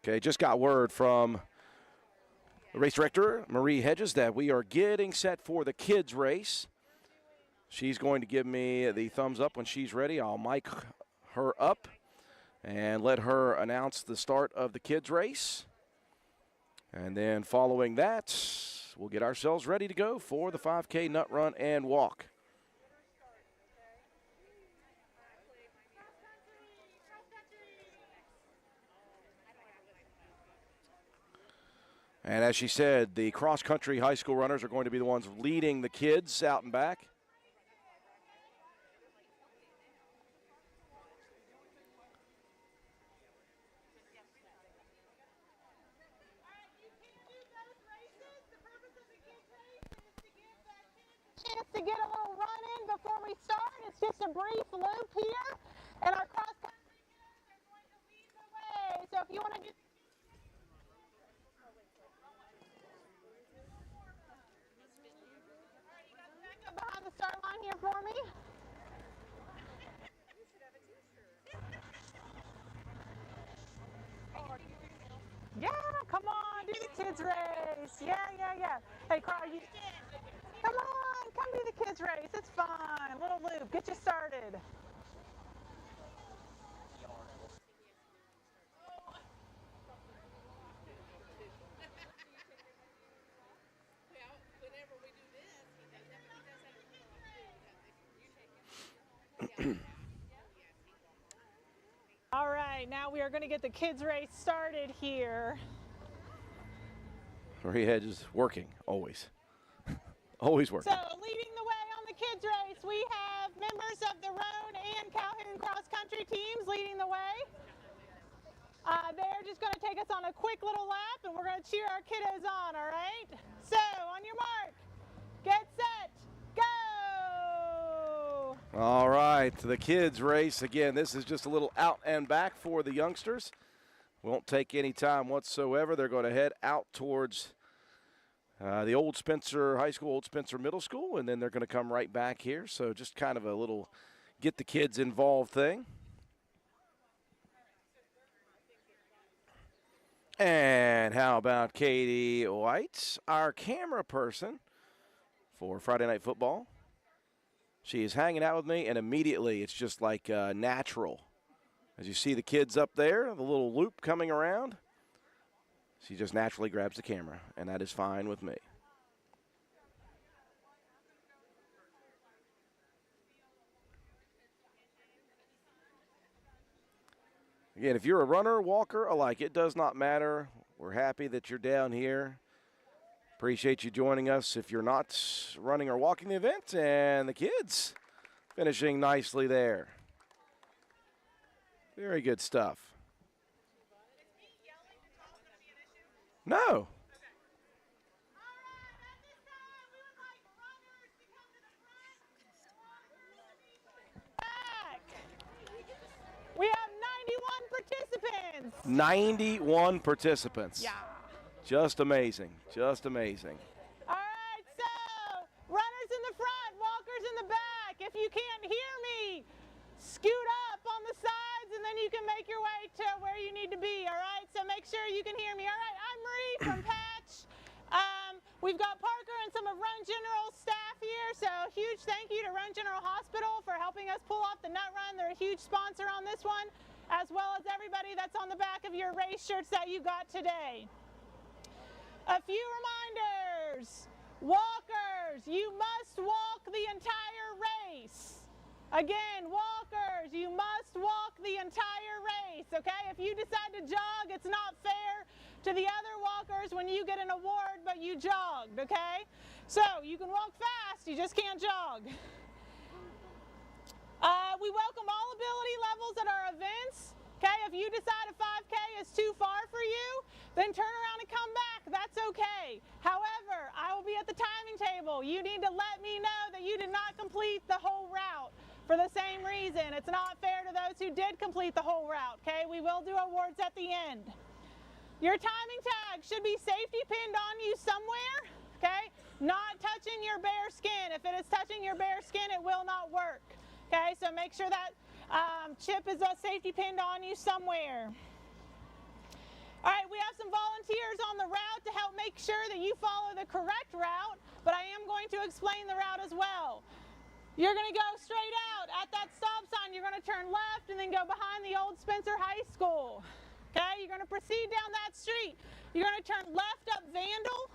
Okay, just got word from the race director, Marie Hedges, that we are getting set for the kids' race. She's going to give me the thumbs up when she's ready. I'll mic her up and let her announce the start of the kids' race. And then following that, we'll get ourselves ready to go for the 5K nut run and walk. And as she said, the cross-country high school runners are going to be the ones leading the kids out and back. Chance to get a little run in before we start. It's just a brief loop here, and our cross-country kids are going to lead the way. So if you want to just back up behind the start line here for me. Yeah, come on, do the kids race. Yeah. Hey, Carl, come on, come do the kids race. It's fine. Little loop, get you started. All right, now we are going to get the kids race started here. Marie Hedges working, always. Always working. So leading the way on the kids race, we have members of the Roan and Calhoun cross country teams leading the way. They're just going to take us on a quick little lap, and we're going to cheer our kiddos on, all right? So on your mark, get set, go! All right, the kids race. Again, this is just a little out and back for the youngsters. Won't take any time whatsoever. They're going to head out towards the Old Spencer High School, Old Spencer Middle School, and then they're going to come right back here. So just kind of a little get the kids involved thing. And how about Katie White, our camera person for Friday Night Football? She is hanging out with me, and immediately it's just like natural. As you see the kids up there, the little loop coming around, she just naturally grabs the camera, and that is fine with me. Again, if you're a runner, walker alike, it does not matter. We're happy that you're down here. Appreciate you joining us if you're not running or walking the event. And the kids finishing nicely there. Very good stuff. No. We have 91 participants. 91 participants. Yeah. Just amazing. Just amazing. All right, so runners in the front, walkers in the back. If you can't hear me, scoot up on the sides and then you can make your way to where you need to be, all right? So make sure you can hear me. All right, I'm Marie from Patch. We've got Parker and some of Run General staff here, so huge thank you to Run General Hospital for helping us pull off the Nut Run. They're a huge sponsor on this one, as well as everybody that's on the back of your race shirts that you got today. A few reminders. Walkers, you must walk the entire race. Again, walkers, you must walk the entire race, okay? If you decide to jog, it's not fair to the other walkers when you get an award, but you jogged, okay? So you can walk fast, you just can't jog. We welcome all ability levels at our events. Okay, if you decide a 5K is too far for you, then turn around and come back. That's okay. However, I will be at the timing table. You need to let me know that you did not complete the whole route for the same reason. It's not fair to those who did complete the whole route, okay? We will do awards at the end. Your timing tag should be safety pinned on you somewhere, okay? Not touching your bare skin. If it is touching your bare skin, it will not work, okay? So make sure that chip is a safety pinned on you somewhere. All right, we have some volunteers on the route to help make sure that you follow the correct route, but I am going to explain the route as well. You're going to go straight out. At that stop sign, you're going to turn left and then go behind the Old Spencer High School. Okay, you're going to proceed down that street. You're going to turn left up Vandal.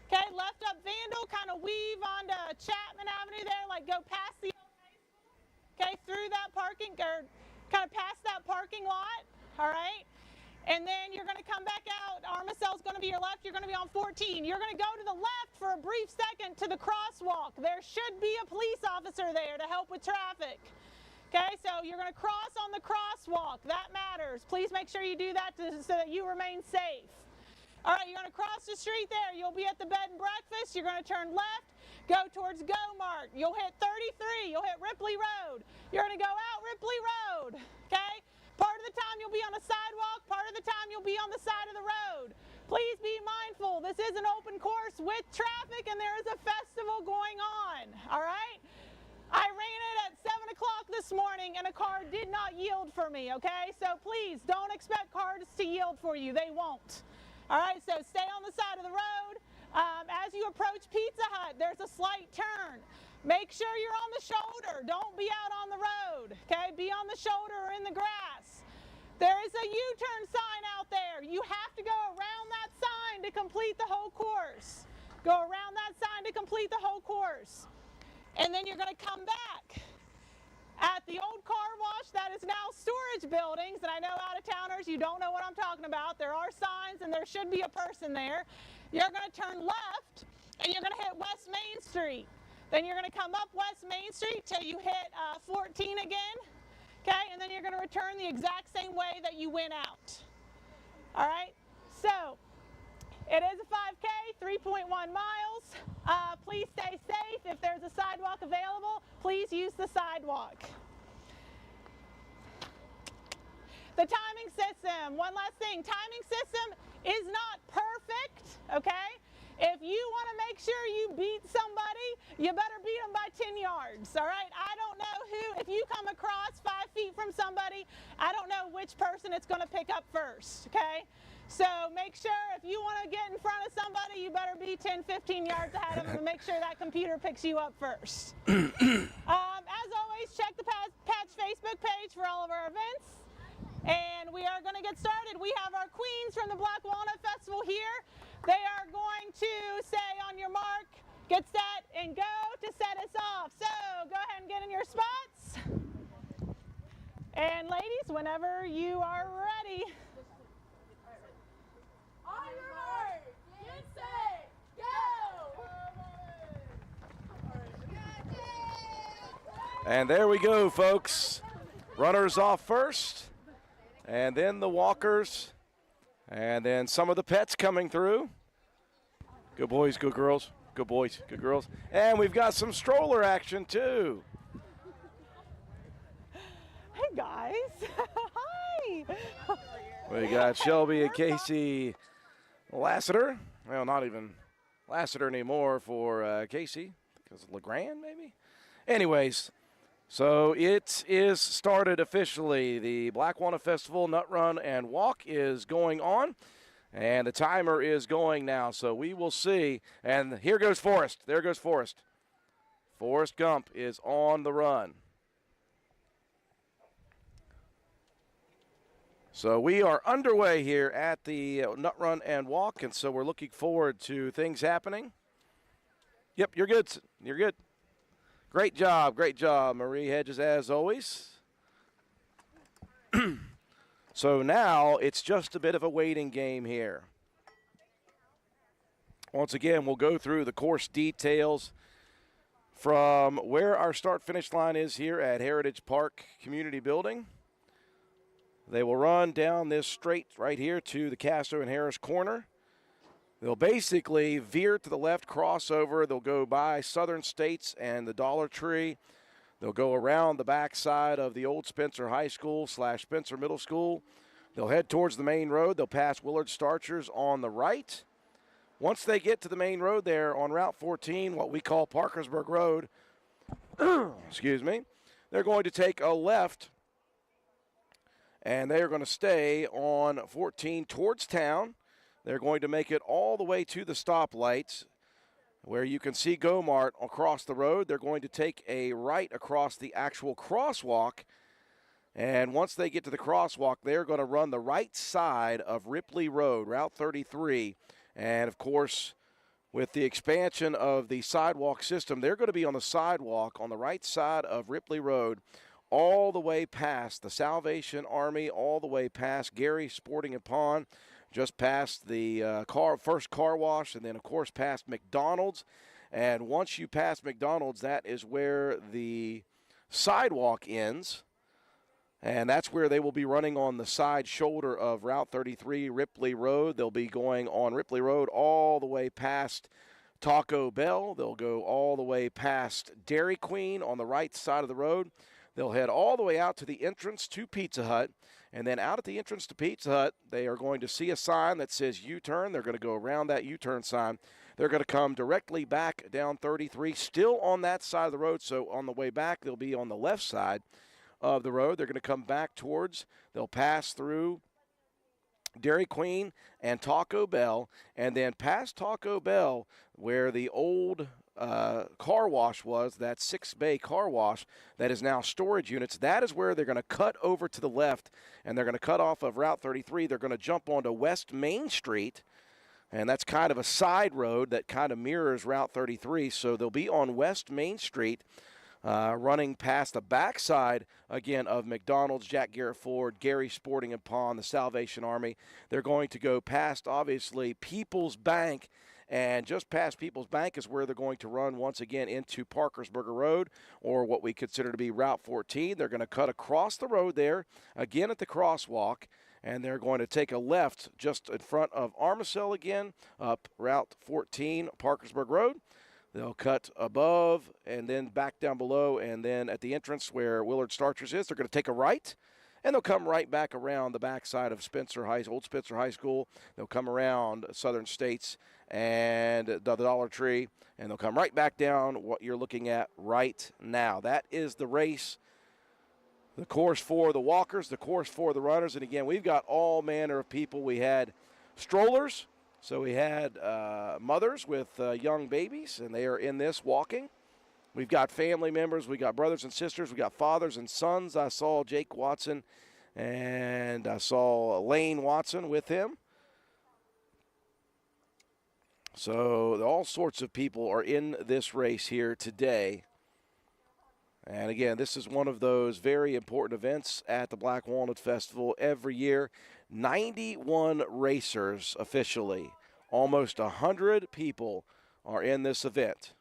Okay, left up Vandal, kind of weave onto Chapman Avenue there, like go past the old high school. Okay, through that parking, or kind of past that parking lot, all right? And then you're going to come back out. Armicel's going to be your left. You're going to be on 14. You're going to go to the left for a brief second to the crosswalk. There should be a police officer there to help with traffic. Okay, so you're going to cross on the crosswalk. That matters. Please make sure you do that so that you remain safe. All right, you're going to cross the street there. You'll be at the bed and breakfast. You're going to turn left, go towards Go Mart. You'll hit 33. You'll hit Ripley Road. You're going to go out Ripley Road, okay? Part of the time you'll be on a sidewalk. Part of the time you'll be on the side of the road. Please be mindful. This is an open course with traffic, and there is a festival going on, all right? I ran it at 7 o'clock this morning, and a car did not yield for me, okay? So please don't expect cars to yield for you. They won't. All right, so stay on the side of the road. As you approach Pizza Hut, there's a slight turn. Make sure you're on the shoulder. Don't be out on the road, okay? Be on the shoulder or in the grass. There is a U-turn sign out there. You have to go around that sign to complete the whole course. Go around that sign to complete the whole course. And then you're going to come back. At the old car wash that is now storage buildings, and I know out-of-towners, you don't know what I'm talking about. There are signs and there should be a person there. You're going to turn left and you're going to hit West Main Street. Then you're going to come up West Main Street till you hit 14 again, okay? And then you're going to return the exact same way that you went out. All right? So, it is a 5K, 3.1 miles. Please stay safe. If there's a sidewalk available, please please use the sidewalk. The timing system, one last thing, timing system is not perfect, okay? If you want to make sure you beat somebody, you better beat them by 10 yards, all right? I don't know who, if you come across 5 feet from somebody, I don't know which person it's going to pick up first, okay? So make sure if you want to get in front of somebody, you better be 10, 15 yards ahead of them and make sure that computer picks you up first. As always, check the Patch Facebook page for all of our events. And we are going to get started. We have our queens from the Black Walnut Festival here. They are going to say on your mark, get set, and go to set us off. So go ahead and get in your spots. And ladies, whenever you are ready. On your mark, get set, go! And there we go, folks. Runners off first, and then the walkers, and then some of the pets coming through. Good boys, good girls. Good boys, good girls. And we've got some stroller action, too. Hey, guys. Hi. We got Shelby and Casey Lassiter. Well, not even Lassiter anymore for Casey, because LeGrand, maybe? Anyways, so it is started officially. The Black Walnut Festival Nut Run and Walk is going on, and the timer is going now. So we will see. And here goes Forrest. There goes Forrest. Forrest Gump is on the run. So we are underway here at the Nut Run and Walk, and so we're looking forward to things happening. Yep, you're good. You're good. Great job, Marie Hedges, as always. So now it's just a bit of a waiting game here. Once again, we'll go through the course details from where our start-finish line is here at Heritage Park Community Building. They will run down this straight right here to the Castro and Harris corner. They'll basically veer to the left, crossover. They'll go by Southern States and the Dollar Tree. They'll go around the backside of the old Spencer High School / Spencer Middle School. They'll head towards the main road. They'll pass Willard Starchers on the right. Once they get to the main road there on Route 14, what we call Parkersburg Road, excuse me, they're going to take a left, and they are going to stay on 14 towards town. They're going to make it all the way to the stoplights where you can see Go-Mart across the road. They're going to take a right across the actual crosswalk, and once they get to the crosswalk, they're going to run the right side of Ripley Road, Route 33. And, of course, with the expansion of the sidewalk system, they're going to be on the sidewalk on the right side of Ripley Road all the way past the Salvation Army, all the way past Gary Sporting and Pond, just past the first car wash, and then, of course, past McDonald's. And once you pass McDonald's, that is where the sidewalk ends. And that's where they will be running on the side shoulder of Route 33, Ripley Road. They'll be going on Ripley Road all the way past Taco Bell. They'll go all the way past Dairy Queen on the right side of the road. They'll head all the way out to the entrance to Pizza Hut. And then out at the entrance to Pizza Hut, they are going to see a sign that says U-turn. They're going to go around that U-turn sign. They're going to come directly back down 33, still on that side of the road. So on the way back, they'll be on the left side of the road. They're going to come back towards, they'll pass through Dairy Queen and Taco Bell, and then past Taco Bell where the old car wash was, that 6-bay car wash that is now storage units. That is where they're going to cut over to the left, and they're going to cut off of Route 33. They're going to jump onto West Main Street, and that's kind of a side road that kind of mirrors Route 33. So they'll be on West Main Street, running past the backside, again, of McDonald's, Jack Garrett Ford, Gary Sporting and Pond, the Salvation Army. They're going to go past, obviously, People's Bank, and just past People's Bank is where they're going to run once again into Parkersburger Road, or what we consider to be Route 14. They're going to cut across the road there, again at the crosswalk, and they're going to take a left just in front of Armacell again, up Route 14, Parkersburg Road. They'll cut above and then back down below, and then at the entrance where Willard Starchers is, they're going to take a right, and they'll come right back around the backside of Old Spencer High School. They'll come around Southern States and the Dollar Tree, and they'll come right back down what you're looking at right now. That is the race. The course for the walkers, the course for the runners. And again, we've got all manner of people. We had strollers, so we had mothers with young babies, and they are in this walking. We've got family members. We got brothers and sisters. We got fathers and sons. I saw Jake Watson, and I saw Lane Watson with him. So all sorts of people are in this race here today. And again, this is one of those very important events at the Black Walnut Festival every year. 91 racers officially. Almost 100 people are in this event.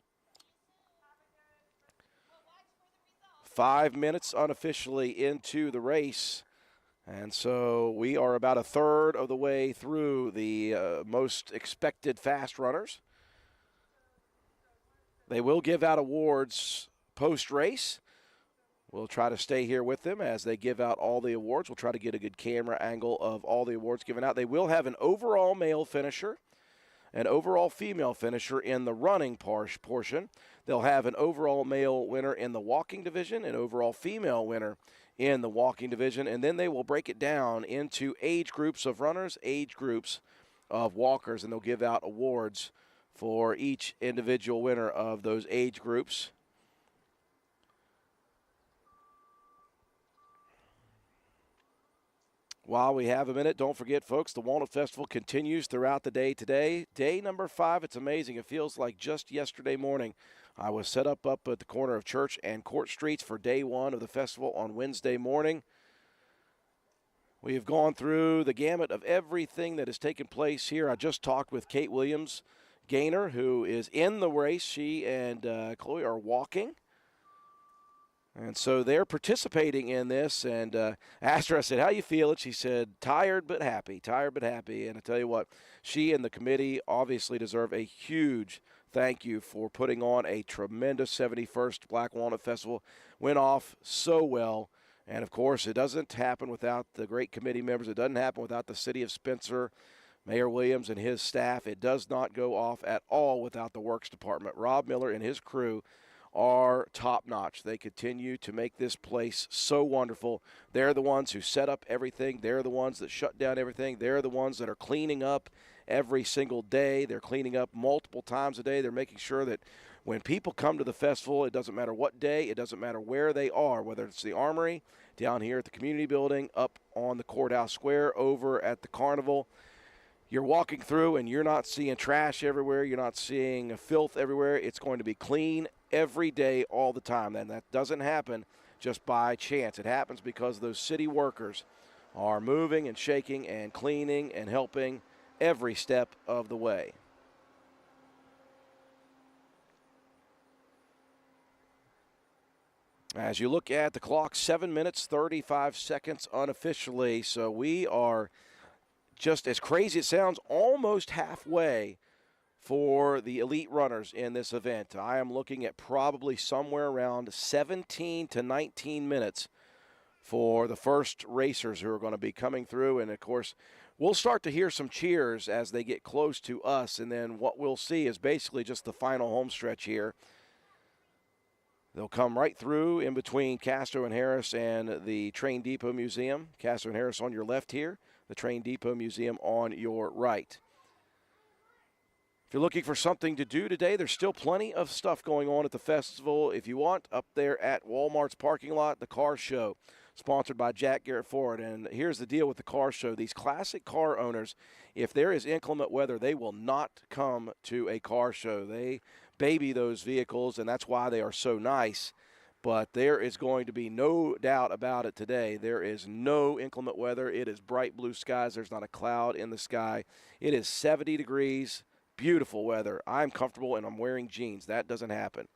5 minutes unofficially into the race. And so we are about a third of the way through the most expected fast runners. They will give out awards post-race. We'll try to stay here with them as they give out all the awards. We'll try to get a good camera angle of all the awards given out. They will have an overall male finisher, an overall female finisher in the running portion. They'll have an overall male winner in the walking division, an overall female winner in the walking division, and then they will break it down into age groups of runners, age groups of walkers, and they'll give out awards for each individual winner of those age groups. While we have a minute, don't forget, folks, the Walnut Festival continues throughout the day today. Day number 5, it's amazing. It feels like just yesterday morning I was set up at the corner of Church and Court Streets for day 1 of the festival on Wednesday morning. We have gone through the gamut of everything that has taken place here. I just talked with Kate Williams Gaynor, who is in the race. She and Chloe are walking. And so they're participating in this, and asked her, I said, how you feeling? She said, tired but happy, And I tell you what, she and the committee obviously deserve a huge thank you for putting on a tremendous 71st Black Walnut Festival. Went off so well, and of course it doesn't happen without the great committee members. It doesn't happen without the City of Spencer, Mayor Williams and his staff. It does not go off at all without the Works Department. Rob Miller and his crew are top-notch. They continue to make this place so wonderful. They're the ones who set up everything. They're the ones that shut down everything. They're the ones that are cleaning up every single day. They're cleaning up multiple times a day. They're making sure that when people come to the festival, it doesn't matter what day, it doesn't matter where they are, whether it's the Armory, down here at the community building, up on the courthouse square, over at the carnival. You're walking through and you're not seeing trash everywhere. You're not seeing filth everywhere. It's going to be clean every day, all the time. And that doesn't happen just by chance. It happens because those city workers are moving and shaking and cleaning and helping every step of the way. As you look at the clock, 7 minutes, 35 seconds unofficially. So we are, just as crazy as it sounds, almost halfway for the elite runners in this event. I am looking at probably somewhere around 17 to 19 minutes for the first racers who are going to be coming through. And, of course, we'll start to hear some cheers as they get close to us. And then what we'll see is basically just the final home stretch here. They'll come right through in between Castro and Harris and the Train Depot Museum. Castro and Harris on your left here, the Train Depot Museum on your right. If you're looking for something to do today, there's still plenty of stuff going on at the festival. If you want, up there at Walmart's parking lot, the car show, sponsored by Jack Garrett Ford. And here's the deal with the car show. These classic car owners, if there is inclement weather, they will not come to a car show. They baby those vehicles, and that's why they are so nice. But there is going to be no doubt about it today. There is no inclement weather. It is bright blue skies. There's not a cloud in the sky. It is 70 degrees. Beautiful weather. I'm comfortable and I'm wearing jeans. That doesn't happen.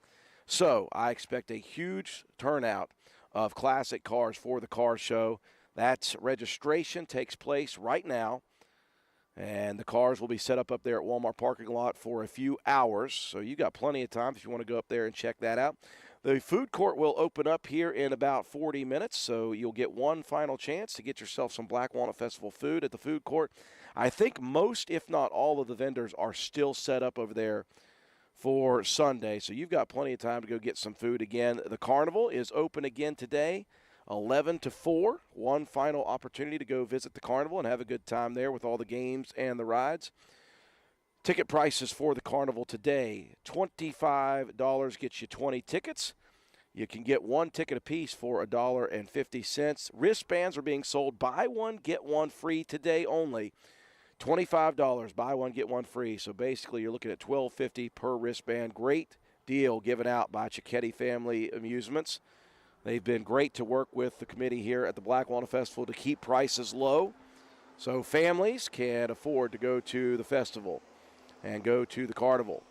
So I expect a huge turnout of classic cars for the car show. That registration takes place right now. And the cars will be set up there at Walmart parking lot for a few hours. So you got plenty of time if you want to go up there and check that out. The food court will open up here in about 40 minutes, so you'll get one final chance to get yourself some Black Walnut Festival food at the food court. I think most, if not all, of the vendors are still set up over there for Sunday, so you've got plenty of time to go get some food again. The carnival is open again today, 11 to 4. One final opportunity to go visit the carnival and have a good time there with all the games and the rides. Ticket prices for the carnival today, $25 gets you 20 tickets. You can get one ticket apiece for $1.50. Wristbands are being sold buy one, get one free today only. $25, buy one, get one free. So basically you're looking at $12.50 per wristband. Great deal given out by Cicchetti Family Amusements. They've been great to work with the committee here at the Black Walnut Festival to keep prices low so families can afford to go to the festival and go to the carnival.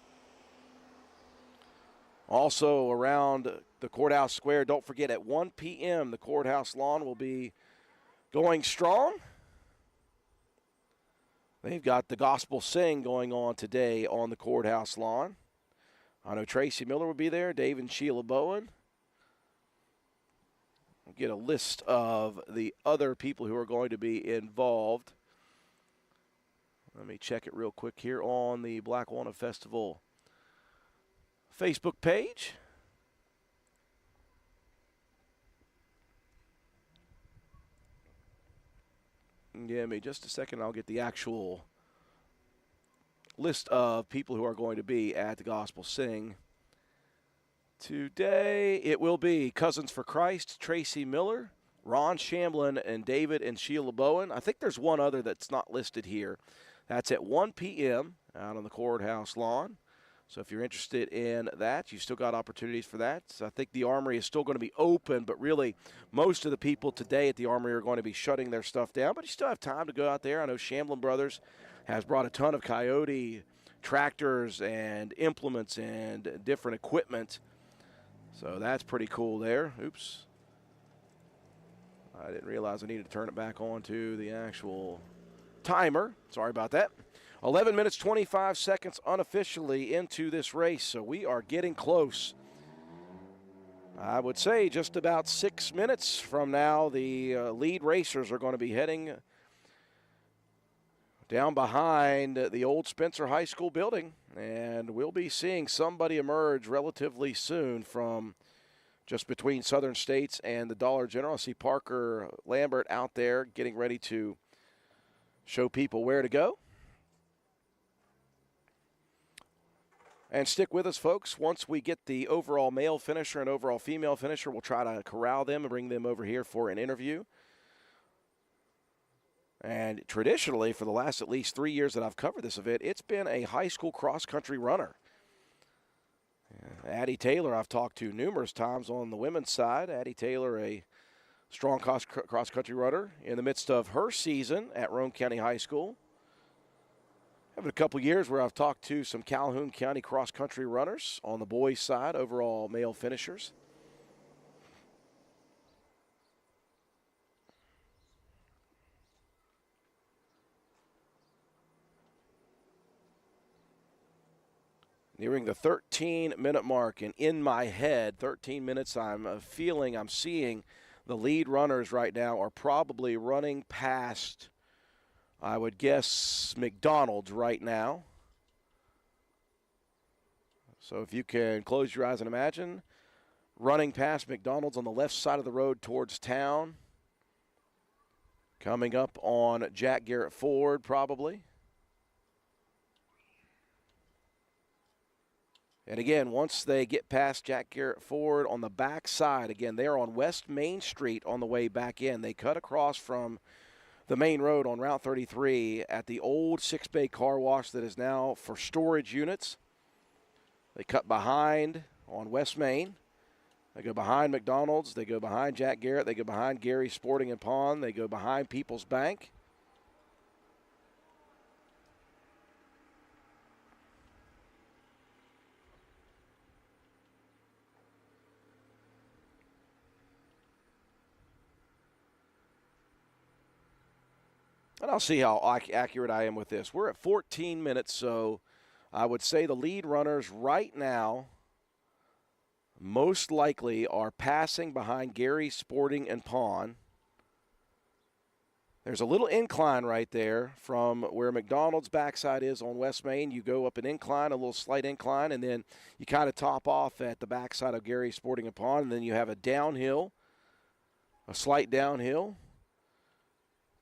Also around the courthouse square, don't forget at 1 p.m. the courthouse lawn will be going strong. They've got the gospel sing going on today on the courthouse lawn. I know Tracy Miller will be there, Dave and Sheila Bowen. We'll get a list of the other people who are going to be involved. Let me check it real quick here on the Black Walnut Festival Facebook page. Give me just a second. I'll get the actual list of people who are going to be at the Gospel Sing. Today it will be Cousins for Christ, Tracy Miller, Ron Shamblin, and David and Sheila Bowen. I think there's one other that's not listed here. That's at 1 p.m. out on the courthouse lawn. So if you're interested in that, you've still got opportunities for that. So I think the Armory is still going to be open, but really most of the people today at the Armory are going to be shutting their stuff down. But you still have time to go out there. I know Shamblin Brothers has brought a ton of Coyote tractors and implements and different equipment. So that's pretty cool there. Oops. I didn't realize I needed to turn it back on to the actual timer. Sorry about that. 11 minutes, 25 seconds unofficially into this race, so we are getting close. I would say just about 6 minutes from now, the lead racers are going to be heading down behind the old Spencer High School building, and we'll be seeing somebody emerge relatively soon from just between Southern States and the Dollar General. I see Parker Lambert out there getting ready to show people where to go. And stick with us, folks. Once we get the overall male finisher and overall female finisher, we'll try to corral them and bring them over here for an interview. And traditionally, for the last at least 3 years that I've covered this event, it's been a high school cross-country runner. Addie Taylor I've talked to numerous times on the women's side. Addie Taylor, a strong cross-country runner in the midst of her season at Rome County High School. Having a couple years where I've talked to some Calhoun County cross-country runners on the boys' side, overall male finishers. Nearing the 13-minute mark, and in my head, 13 minutes, I'm seeing the lead runners right now are probably running past, I would guess, McDonald's right now. So if you can close your eyes and imagine running past McDonald's on the left side of the road towards town, coming up on Jack Garrett Ford probably. And again, once they get past Jack Garrett Ford on the back side, again, they're on West Main Street on the way back in. They cut across from the main road on Route 33 at the old 6-bay car wash that is now for storage units. They cut behind on West Main. They go behind McDonald's. They go behind Jack Garrett. They go behind Gary's Sporting and Pawn. They go behind People's Bank. And I'll see how accurate I am with this. We're at 14 minutes, so I would say the lead runners right now most likely are passing behind Gary Sporting and Pawn. There's a little incline right there from where McDonald's backside is on West Main. You go up an incline, a little slight incline, and then you kind of top off at the backside of Gary Sporting and Pawn, and then you have a downhill, a slight downhill.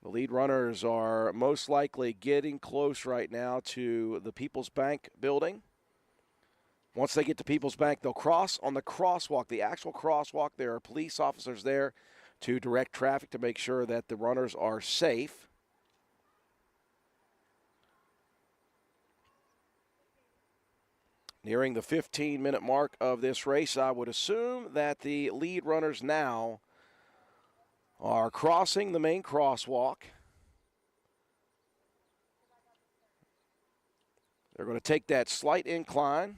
The lead runners are most likely getting close right now to the People's Bank building. Once they get to People's Bank, they'll cross on the crosswalk, the actual crosswalk. There are police officers there to direct traffic to make sure that the runners are safe. Nearing the 15-minute mark of this race, I would assume that the lead runners now are crossing the main crosswalk. They're going to take that slight incline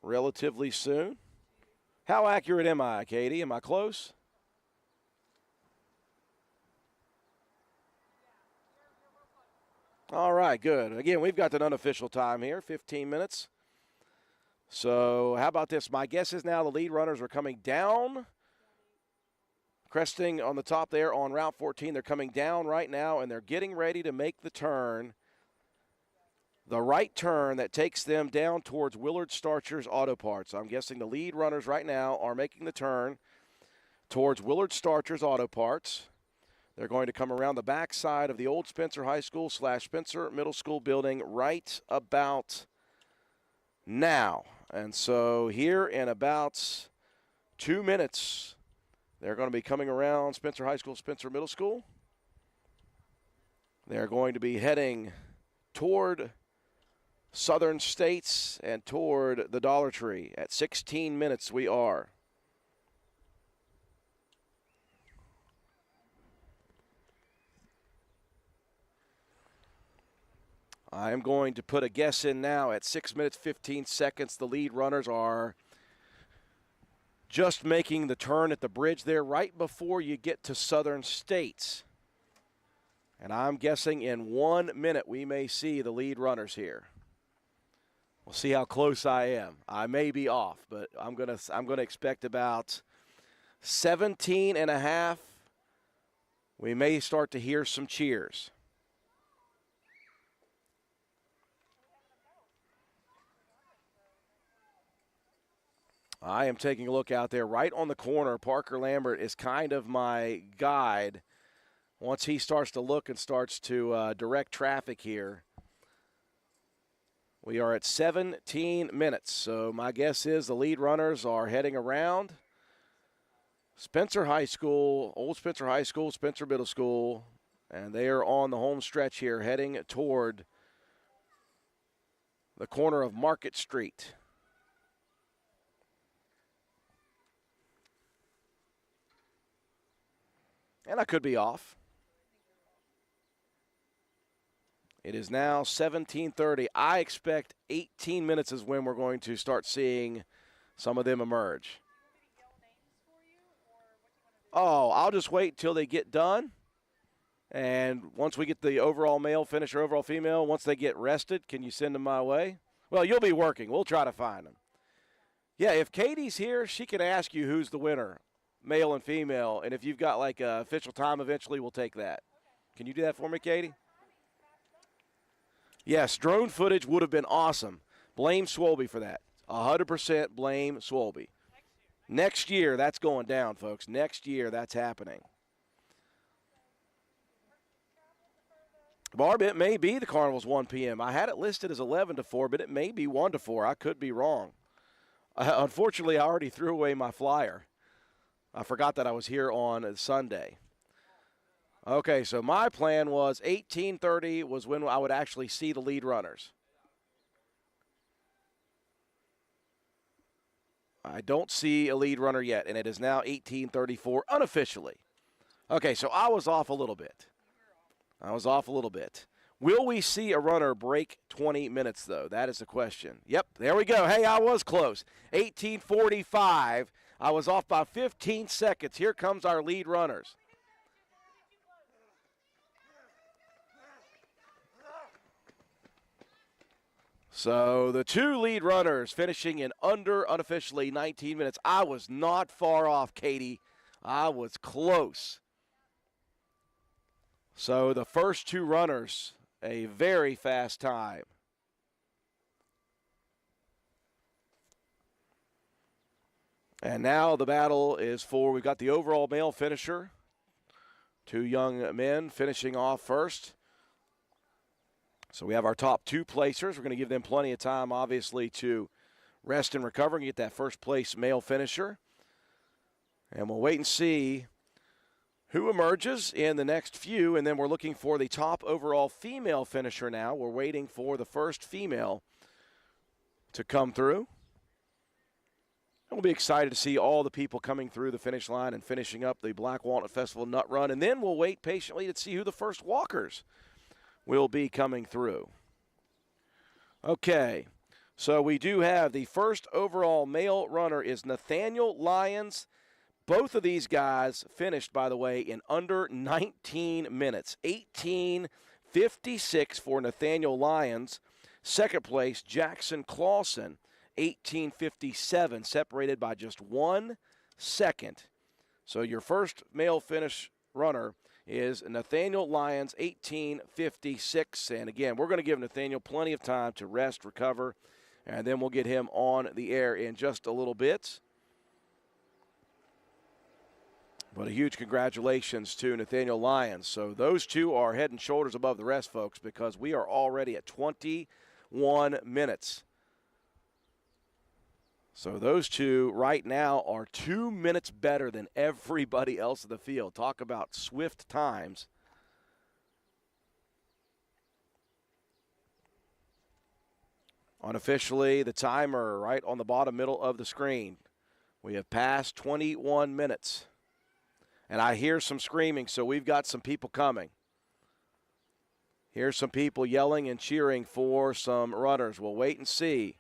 relatively soon. How accurate am I, Katie? Am I close? All right, good. Again, we've got an unofficial time here, 15 minutes. So how about this? My guess is now the lead runners are coming down, cresting on the top there on Route 14. They're coming down right now, and they're getting ready to make the turn, the right turn that takes them down towards Willard Starcher's Auto Parts. I'm guessing the lead runners right now are making the turn towards Willard Starcher's Auto Parts. They're going to come around the backside of the old Spencer High School / Spencer Middle School building right about now. And so here in about 2 minutes, they're going to be coming around Spencer High School, Spencer Middle School. They're going to be heading toward Southern States and toward the Dollar Tree. At 16 minutes we are. I am going to put a guess in now. At 6 minutes, 15 seconds, the lead runners are just making the turn at the bridge there right before you get to Southern States. And I'm guessing in 1 minute we may see the lead runners here. We'll see how close I am. I may be off, but I'm gonna expect about 17 and a half. We may start to hear some cheers. I am taking a look out there right on the corner. Parker Lambert is kind of my guide. Once he starts to look and starts to direct traffic here. We are at 17 minutes, so my guess is the lead runners are heading around Spencer High School, Old Spencer High School, Spencer Middle School, and they are on the home stretch here heading toward the corner of Market Street. And I could be off. It is now 17:30. I expect 18 minutes is when we're going to start seeing some of them emerge. Oh, I'll just wait till they get done. And once we get the overall male finish or overall female, once they get rested, can you send them my way? Well, you'll be working. We'll try to find them. Yeah, if Katie's here, she can ask you who's the winner, male and female. And if you've got like an official time eventually, we'll take that. Can you do that for me, Katie? Yes, drone footage would have been awesome. Blame Swolby for that. 100% blame Swolby. Next year, that's going down, folks. Next year, that's happening. Barb, it may be the Carnival's 1 p.m. I had it listed as 11 to 4, but it may be 1 to 4. I could be wrong. Unfortunately, I already threw away my flyer. I forgot that I was here on Sunday. Okay, so my plan was 18:30 was when I would actually see the lead runners. I don't see a lead runner yet, and it is now 18:34 unofficially. Okay, so I was off a little bit. Will we see a runner break 20 minutes, though? That is the question. Yep, there we go. Hey, I was close. 18:45. I was off by 15 seconds. Here comes our lead runners. So the two lead runners finishing in under unofficially 19 minutes. I was not far off, Katie. I was close. So the first two runners, a very fast time. And now the battle is for, we've got the overall male finisher. Two young men finishing off first. So we have our top two placers. We're going to give them plenty of time, obviously, to rest and recover and get that first place male finisher. And we'll wait and see who emerges in the next few. And then we're looking for the top overall female finisher now. We're waiting for the first female to come through. We'll be excited to see all the people coming through the finish line and finishing up the Black Walnut Festival Nut Run. And then we'll wait patiently to see who the first walkers will be coming through. Okay, so we do have the first overall male runner is Nathaniel Lyons. Both of these guys finished, by the way, in under 19 minutes. 18:56 for Nathaniel Lyons. Second place, Jackson Clausen, 18:57, separated by just 1 second. So your first male finish runner is Nathaniel Lyons, 18:56. And again, we're going to give Nathaniel plenty of time to rest, recover, and then we'll get him on the air in just a little bit. But a huge congratulations to Nathaniel Lyons. So those two are head and shoulders above the rest, folks, because we are already at 21 minutes. So those two right now are 2 minutes better than everybody else in the field. Talk about swift times. Unofficially, the timer right on the bottom middle of the screen. We have passed 21 minutes. And I hear some screaming, so we've got some people coming. Here's some people yelling and cheering for some runners. We'll wait and see.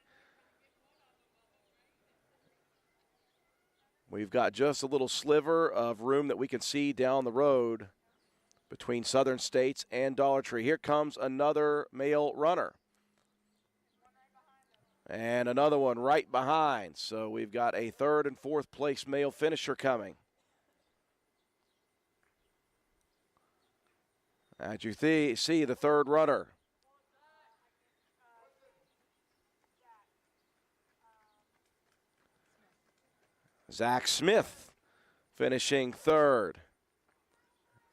We've got just a little sliver of room that we can see down the road between Southern States and Dollar Tree. Here comes another male runner. And another one right behind. So we've got a third and fourth place male finisher coming. As you see the third runner. Zach Smith finishing third.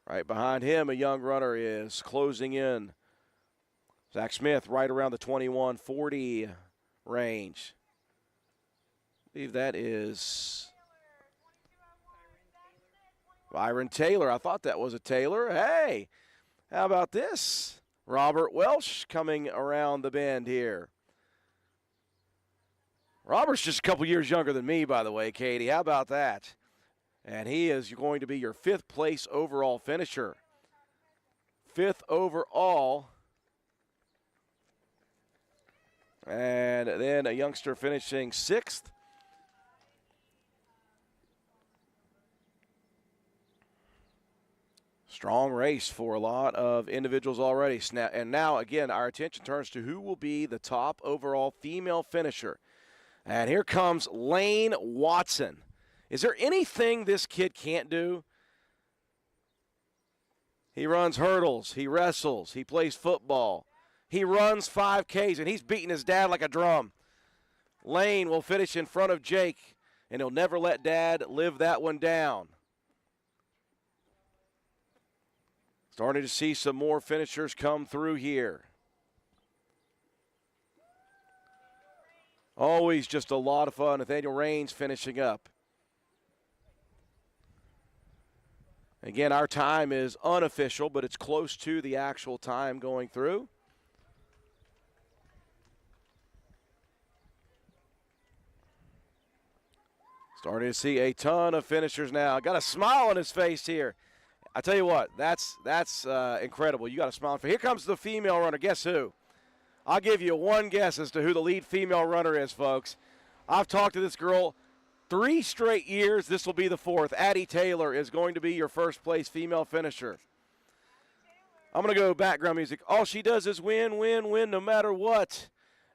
Right behind him, a young runner is closing in. Zach Smith right around the 21:40 range. I believe that is Byron Taylor. I thought that was a Taylor. Hey, how about this? Robert Welsh coming around the bend here. Robert's just a couple years younger than me, by the way, Katie. How about that? And he is going to be your fifth place overall finisher. Fifth overall. And then a youngster finishing sixth. Strong race for a lot of individuals already. And now, again, our attention turns to who will be the top overall female finisher. And here comes Lane Watson. Is there anything this kid can't do? He runs hurdles. He wrestles. He plays football. He runs 5Ks, and he's beating his dad like a drum. Lane will finish in front of Jake, and he'll never let Dad live that one down. Starting to see some more finishers come through here. Always just a lot of fun. Nathaniel Raines finishing up. Again, our time is unofficial, but it's close to the actual time going through. Starting to see a ton of finishers now. Got a smile on his face here. I tell you what, that's incredible. You got a smile on his face. Here comes the female runner. Guess who? I'll give you one guess as to who the lead female runner is, folks. I've talked to this girl 3 straight years. This will be the 4th. Addie Taylor is going to be your first place female finisher. I'm going to go background music. All she does is win, win, win, no matter what.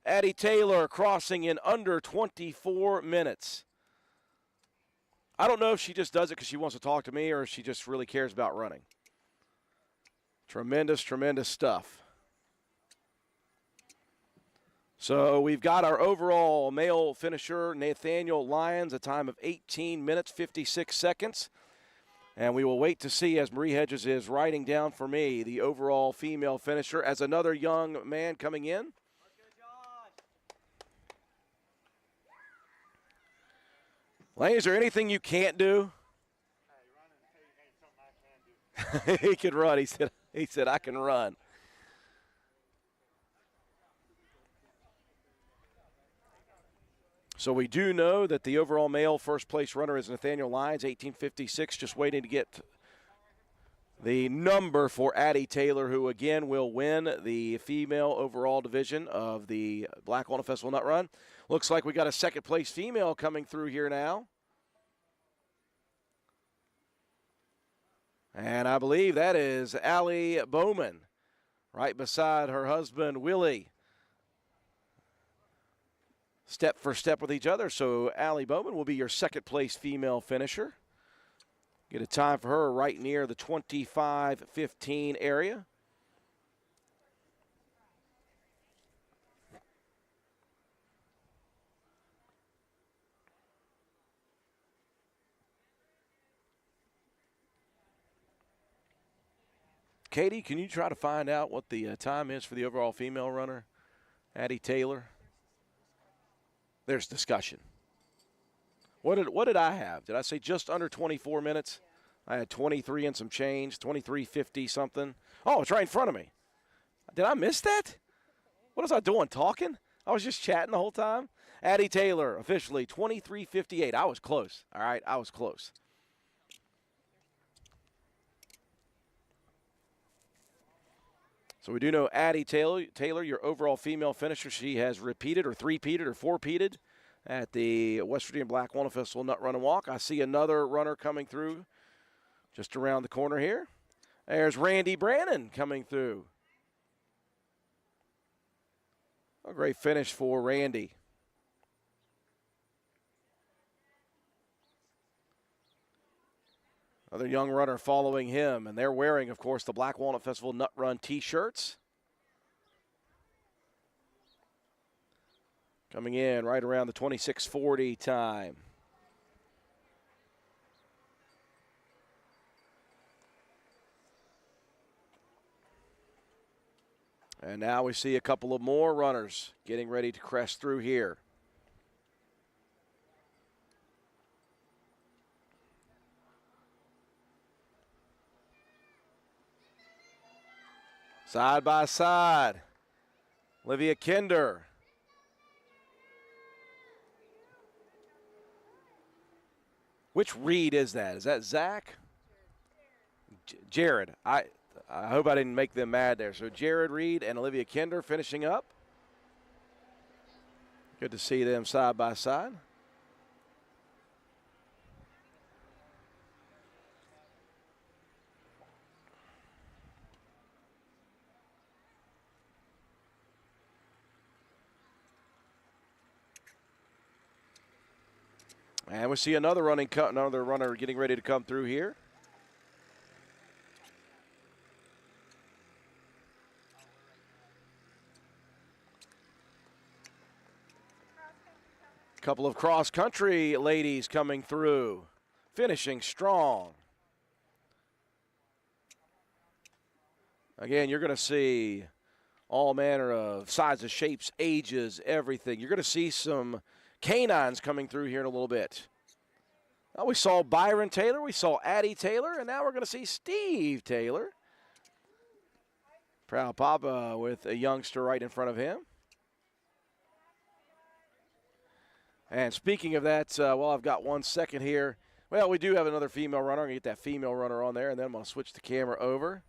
Addie Taylor crossing in under 24 minutes. I don't know if she just does it because she wants to talk to me or if she just really cares about running. Tremendous, tremendous stuff. So we've got our overall male finisher, Nathaniel Lyons, a time of 18 minutes, 56 seconds. And we will wait to see, as Marie Hedges is writing down for me, the overall female finisher as another young man coming in. Lane, is there anything you can't do? He could run. He said, I can run. So we do know that the overall male first place runner is Nathaniel Lyons, 18:56, just waiting to get the number for Addie Taylor, who again will win the female overall division of the Black Walnut Festival Nut Run. Looks like we got a second place female coming through here now. And I believe that is Allie Bowman, right beside her husband, Willie. Step for step with each other. So Allie Bowman will be your second place female finisher. Get a time for her right near the 25:15 area. Katie, can you try to find out what the time is for the overall female runner, Addie Taylor? There's discussion. What did I have? Did I say just under 24 minutes? I had 23 and some change, 23:50 something. Oh, it's right in front of me. Did I miss that? What was I doing, talking? I was just chatting the whole time. Addie Taylor, officially 23:58. I was close, all right? I was close. So we do know Addie Taylor, your overall female finisher. She has repeated or three-peated or four-peated at the West Virginia Black Walnut Festival Nut Run and Walk. I see another runner coming through just around the corner here. There's Randy Brannon coming through. A great finish for Randy. Another young runner following him, and they're wearing, of course, the Black Walnut Festival Nut Run T-shirts. Coming in right around the 26:40 time. And now we see a couple of more runners getting ready to crest through here. Side by side, Olivia Kinder. Which Reed is that? Is that Zach? Jared. I hope I didn't make them mad there. So Jared Reed and Olivia Kinder finishing up. Good to see them side by side. And we see another runner getting ready to come through here. Couple of cross-country ladies coming through, finishing strong. Again, you're going to see all manner of sizes, shapes, ages, everything. You're going to see some canines coming through here in a little bit. Well, we saw Byron Taylor, we saw Addie Taylor, and now we're going to see Steve Taylor. Proud Papa with a youngster right in front of him. And speaking of that, well, I've got 1 second here. Well, we do have another female runner. I'm going to get that female runner on there, and then I'm going to switch the camera over.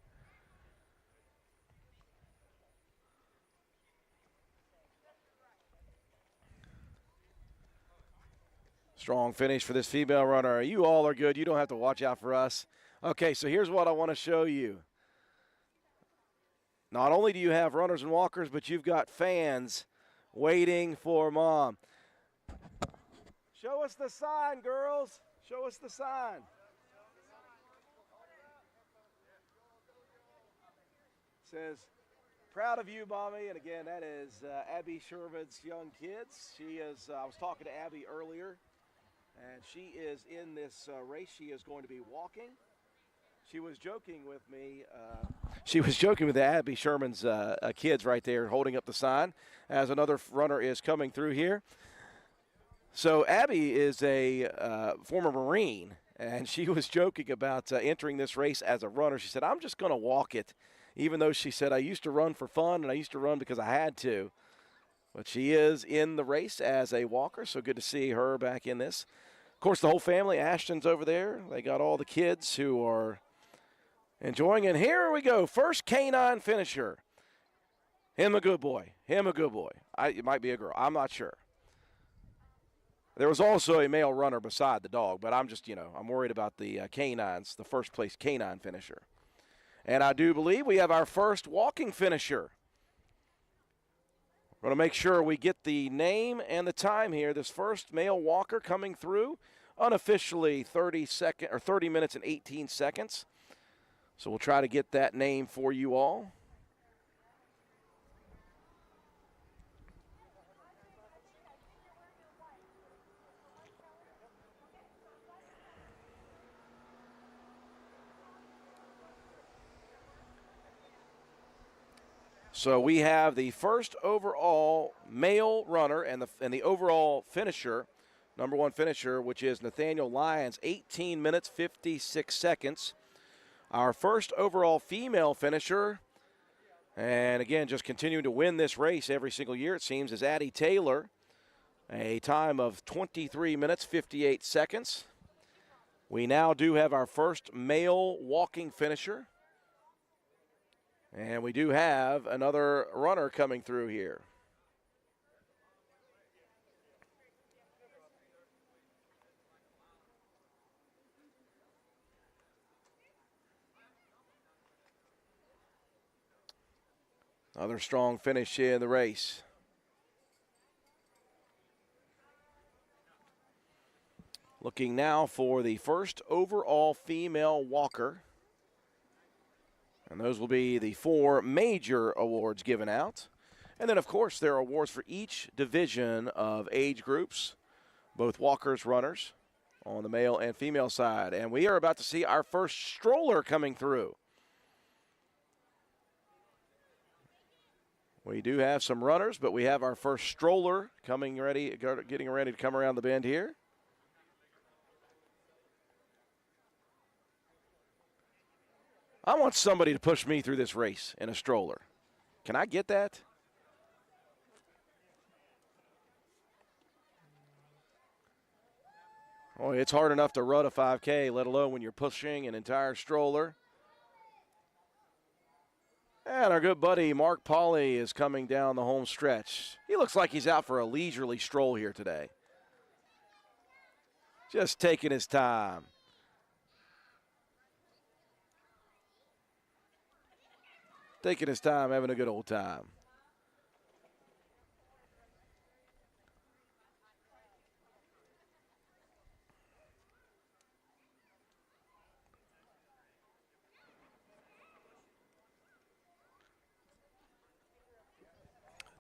Strong finish for this female runner. You all are good. You don't have to watch out for us. Okay, so here's what I want to show you. Not only do you have runners and walkers, but you've got fans waiting for Mom. Show us the sign, girls. Show us the sign. Says, proud of you, Mommy. And again, that is Abby Sherman's young kids. She is, I was talking to Abby earlier, and she is in this race. She is going to be walking. She was joking with me. She was joking with Abby Sherman's kids right there holding up the sign as another runner is coming through here. So Abby is a former Marine, and she was joking about entering this race as a runner. She said, I'm just going to walk it, even though she said, I used to run for fun and I used to run because I had to. But she is in the race as a walker, so good to see her back in this. Of course, the whole family, Ashton's over there. They got all the kids who are enjoying. And here we go, first canine finisher. Him a good boy. Him a good boy. It might be a girl. I'm not sure. There was also a male runner beside the dog, but I'm just, I'm worried about the canines, the first place canine finisher. And I do believe we have our first walking finisher. We're going to make sure we get the name and the time here. This first male walker coming through, unofficially 30 minutes and 18 seconds. So we'll try to get that name for you all. So we have the first overall male runner and the overall finisher, number one finisher, which is Nathaniel Lyons, 18 minutes, 56 seconds. Our first overall female finisher, and again, just continuing to win this race every single year, it seems, is Addie Taylor, a time of 23 minutes, 58 seconds. We now do have our first male walking finisher. And we do have another runner coming through here. Another strong finish in the race. Looking now for the first overall female walker. And those will be the 4 major awards given out. And then, of course, there are awards for each division of age groups, both walkers, runners, on the male and female side. And we are about to see our first stroller coming through. We do have some runners, but we have our first stroller getting ready to come around the bend here. I want somebody to push me through this race in a stroller. Can I get that? Oh, it's hard enough to run a 5K, let alone when you're pushing an entire stroller. And our good buddy Mark Pauley is coming down the home stretch. He looks like he's out for a leisurely stroll here today. Just taking his time. Taking his time, having a good old time.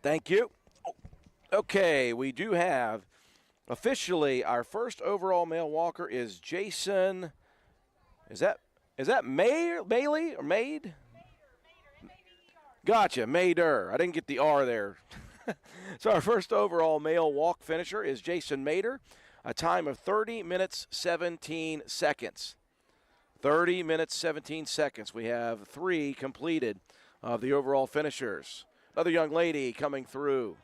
Thank you. Okay, we do have officially our first overall male walker is Jason. Is that Bailey or Maid? Gotcha, Mader. I didn't get the R there. So our first overall male walk finisher is Jason Mader, a time of 30 minutes, 17 seconds. 30 minutes, 17 seconds. We have 3 completed of the overall finishers. Another young lady coming through.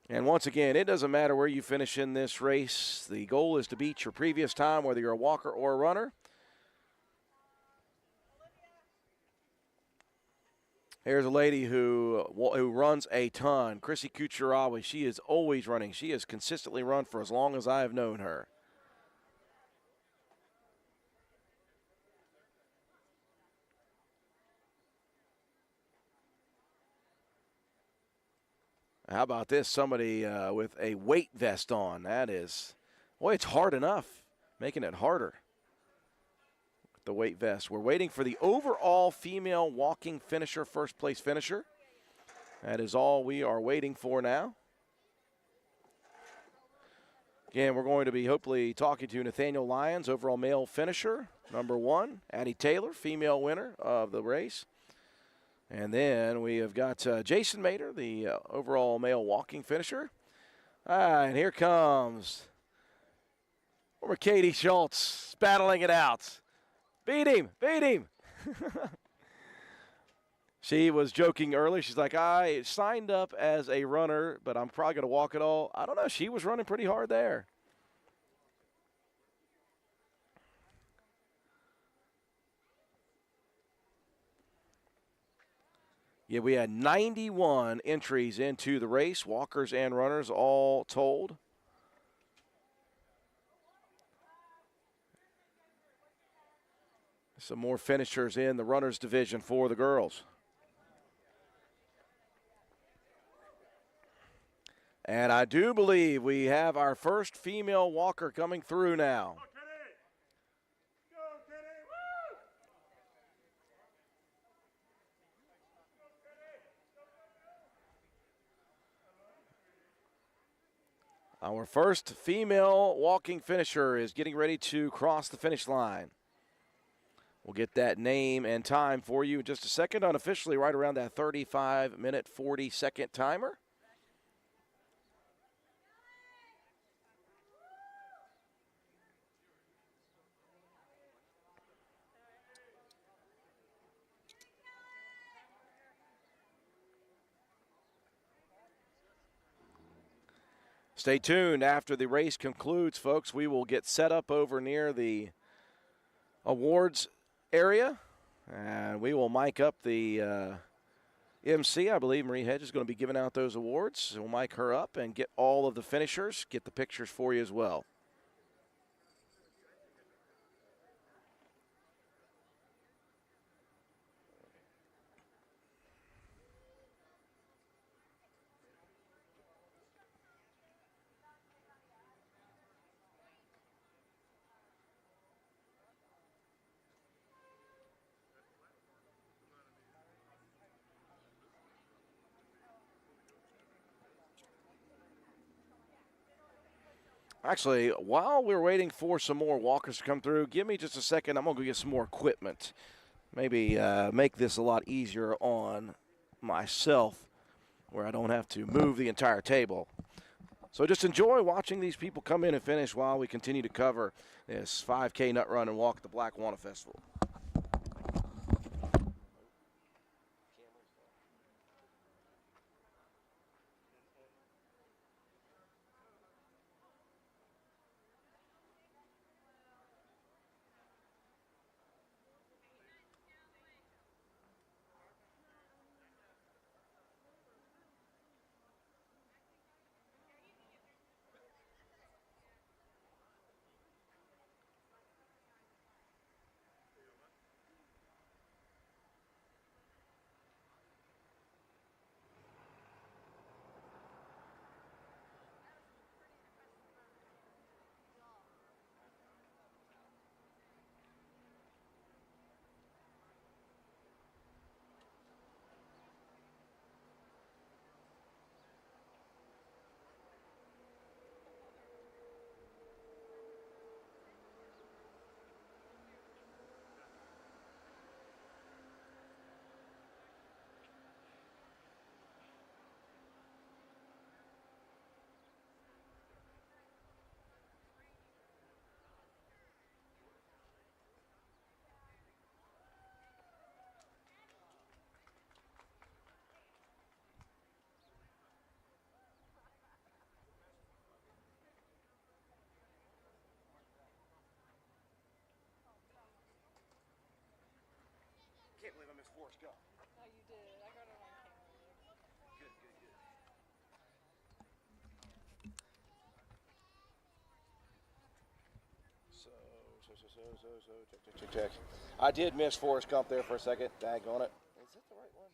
And once again, it doesn't matter where you finish in this race. The goal is to beat your previous time, whether you're a walker or a runner. Here's a lady who runs a ton, Chrissy Kucherawi. She is always running. She has consistently run for as long as I have known her. How about this? Somebody with a weight vest on. That is, boy, it's hard enough. Making it harder. The weight vest. We're waiting for the overall female walking finisher, first place finisher. That is all we are waiting for now. Again, we're going to be hopefully talking to Nathaniel Lyons, overall male finisher, number 1. Addie Taylor, female winner of the race. And then we have got Jason Mater, the overall male walking finisher. And here comes former Katie Schultz battling it out. Beat him, beat him. She was joking earlier. She's like, I signed up as a runner, but I'm probably going to walk it all. I don't know. She was running pretty hard there. Yeah, we had 91 entries into the race, walkers and runners all told. Some more finishers in the runners division for the girls. And I do believe we have our first female walker coming through now. Our first female walking finisher is getting ready to cross the finish line. We'll get that name and time for you in just a second, unofficially right around that 35-minute, 40-second timer. Stay tuned. After the race concludes, folks, we will get set up over near the awards area, and we will mic up the MC. I believe Marie Hedge is going to be giving out those awards. So we'll mic her up and get all of the finishers, get the pictures for you as well. Actually, while we're waiting for some more walkers to come through, give me just a second. I'm going to go get some more equipment. Maybe make this a lot easier on myself where I don't have to move the entire table. So just enjoy watching these people come in and finish while we continue to cover this 5K nut run and walk at the Black Walnut Festival. Can't believe I missed Forrest Gump. No, you did. I got it on camera. Good, good, good. Check. I did miss Forrest Gump there for a second. Dag on it. Is that the right one?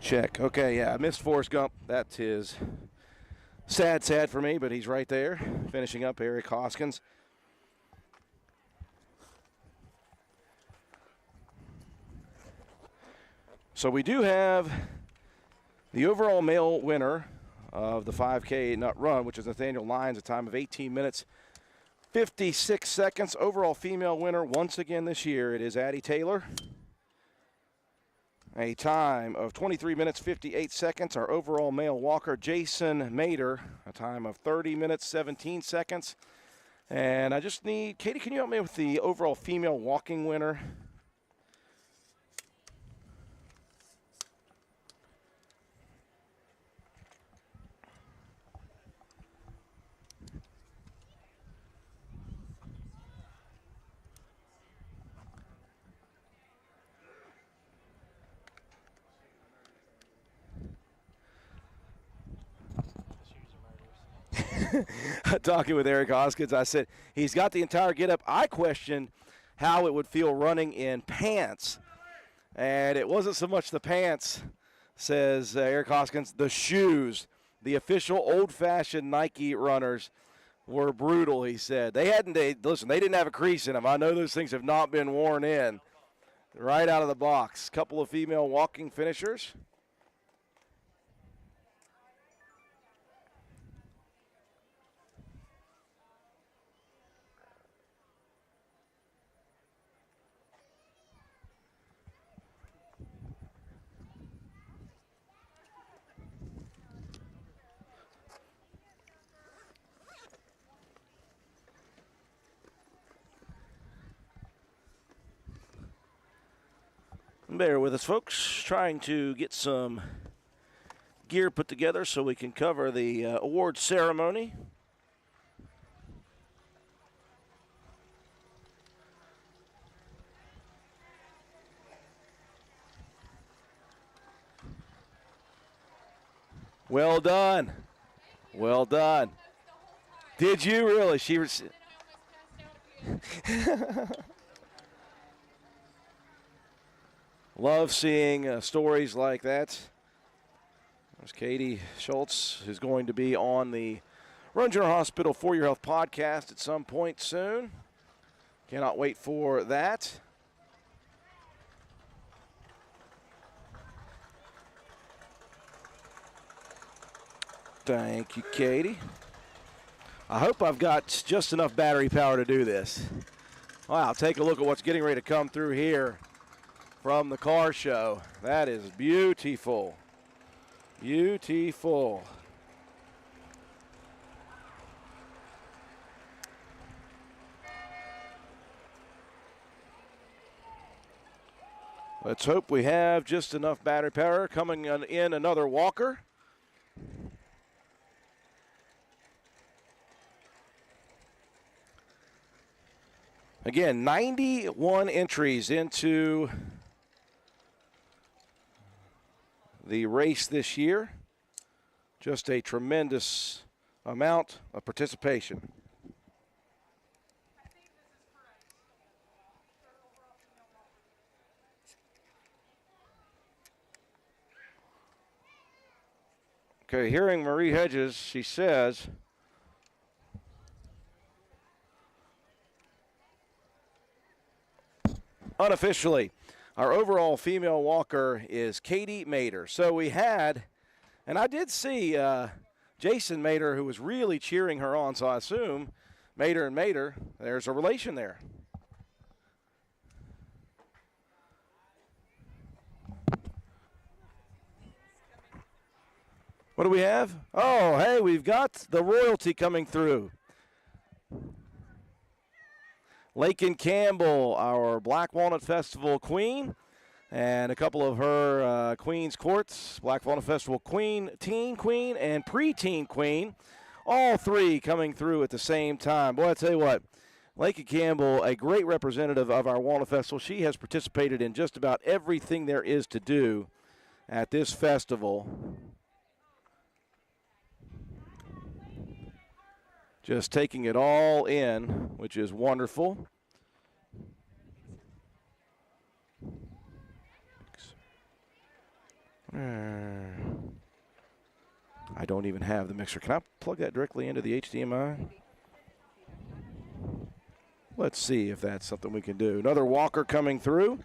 Check. Okay, yeah, I missed Forrest Gump. That's his sad for me, but he's right there, finishing up Eric Hoskins. So we do have the overall male winner of the 5K nut run, which is Nathaniel Lyons, a time of 18 minutes, 56 seconds. Overall female winner once again this year, it is Addie Taylor. A time of 23 minutes, 58 seconds. Our overall male walker, Jason Mader, a time of 30 minutes, 17 seconds. And I just need, Katie, can you help me with the overall female walking winner? Talking with Eric Hoskins, I said he's got the entire getup. I questioned how it would feel running in pants, and it wasn't so much the pants, says Eric Hoskins. The shoes, the official old-fashioned Nike runners, were brutal. He said they didn't have a crease in them. I know those things have not been worn in. Right out of the box, couple of female walking finishers. Bear with us, folks. Trying to get some gear put together so we can cover the award ceremony. Well done. Well done. Did you really? She was. Love seeing stories like that. There's Katie Schultz, who's going to be on the Run General Hospital For Your Health podcast at some point soon. Cannot wait for that. Thank you, Katie. I hope I've got just enough battery power to do this. Wow, take a look at what's getting ready to come through here from the car show. That is beautiful. Beautiful. Let's hope we have just enough battery power. Coming in another walker. Again, 91 entries into the race this year. Just a tremendous amount of participation. Okay, hearing Marie Hedges, she says, unofficially, our overall female walker is Katie Mader. So we had, and I did see Jason Mader, who was really cheering her on, so I assume Mader and Mader, there's a relation there. What do we have? Oh, hey, we've got the royalty coming through. Lakin Campbell, our Black Walnut Festival queen, and a couple of her Queen's Courts, Black Walnut Festival queen, teen queen, and preteen queen, all three coming through at the same time. Boy, I tell you what, Lakin Campbell, a great representative of our Walnut Festival. She has participated in just about everything there is to do at this festival. Just taking it all in, which is wonderful. I don't even have the mixer. Can I plug that directly into the HDMI? Let's see if that's something we can do. Another walker coming through.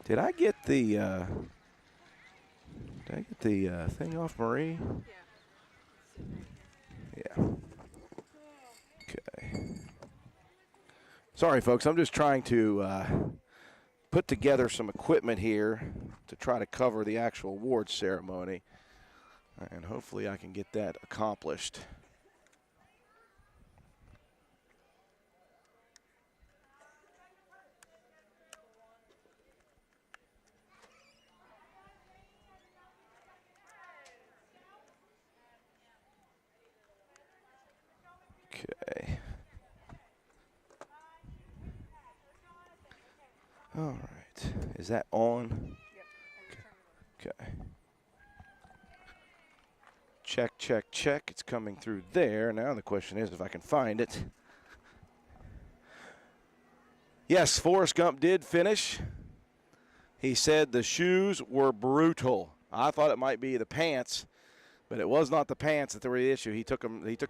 Did I get the thing off Marie? Yeah. Okay. Sorry, folks. I'm just trying to put together some equipment here to try to cover the actual awards ceremony, and hopefully I can get that accomplished. Okay. All right. Is that on? Yep. Okay. Check, check, check. It's coming through there. Now the question is if I can find it. Yes, Forrest Gump did finish. He said the shoes were brutal. I thought it might be the pants, but it was not the pants that were the issue. He took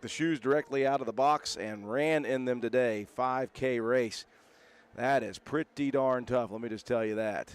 the shoes directly out of the box and ran in them today. 5K race. That is pretty darn tough. Let me just tell you that.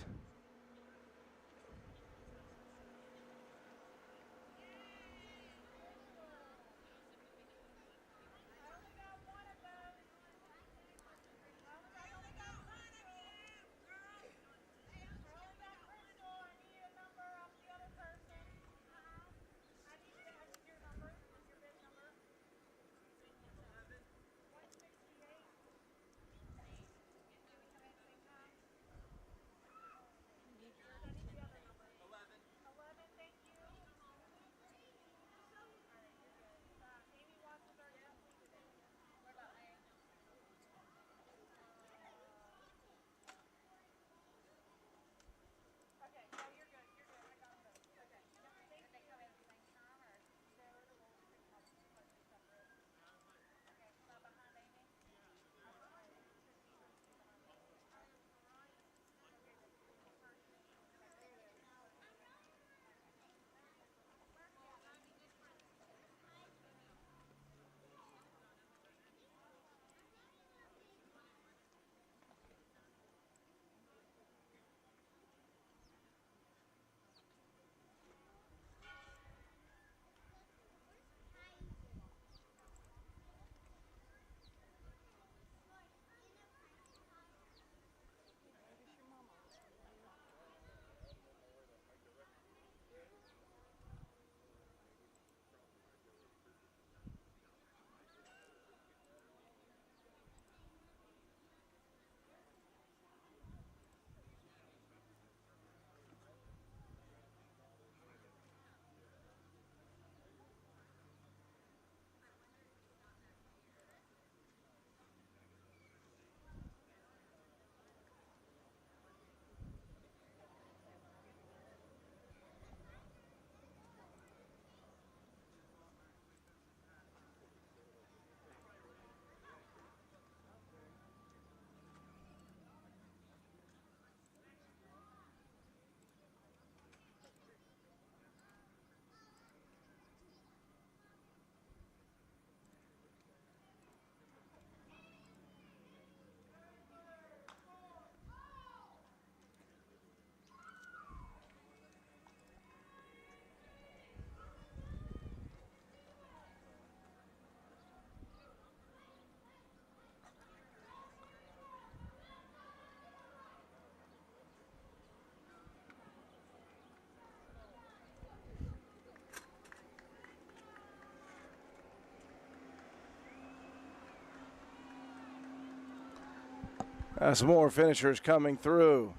Some more finishers coming through.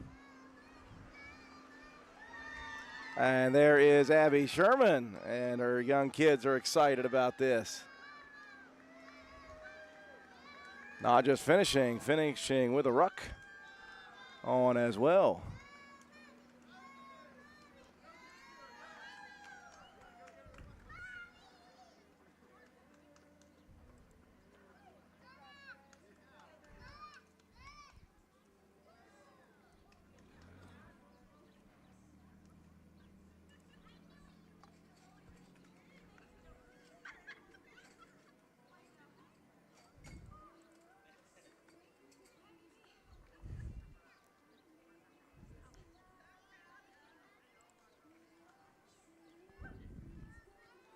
And there is Abby Sherman, and her young kids are excited about this. Not just finishing with a ruck on as well.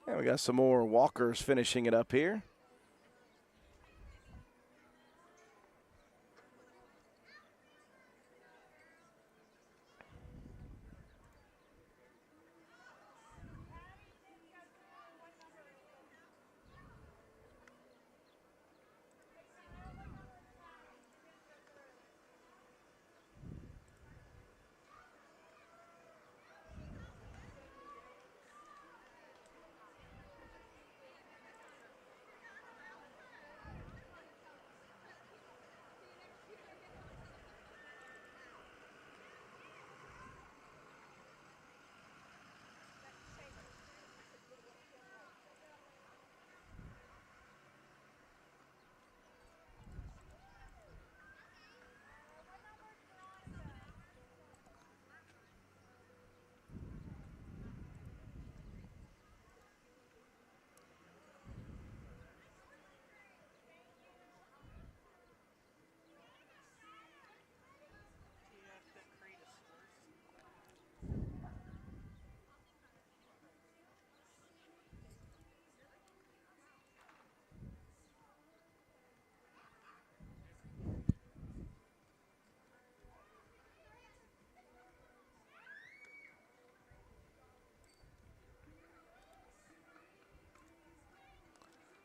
And we got some more walkers finishing it up here.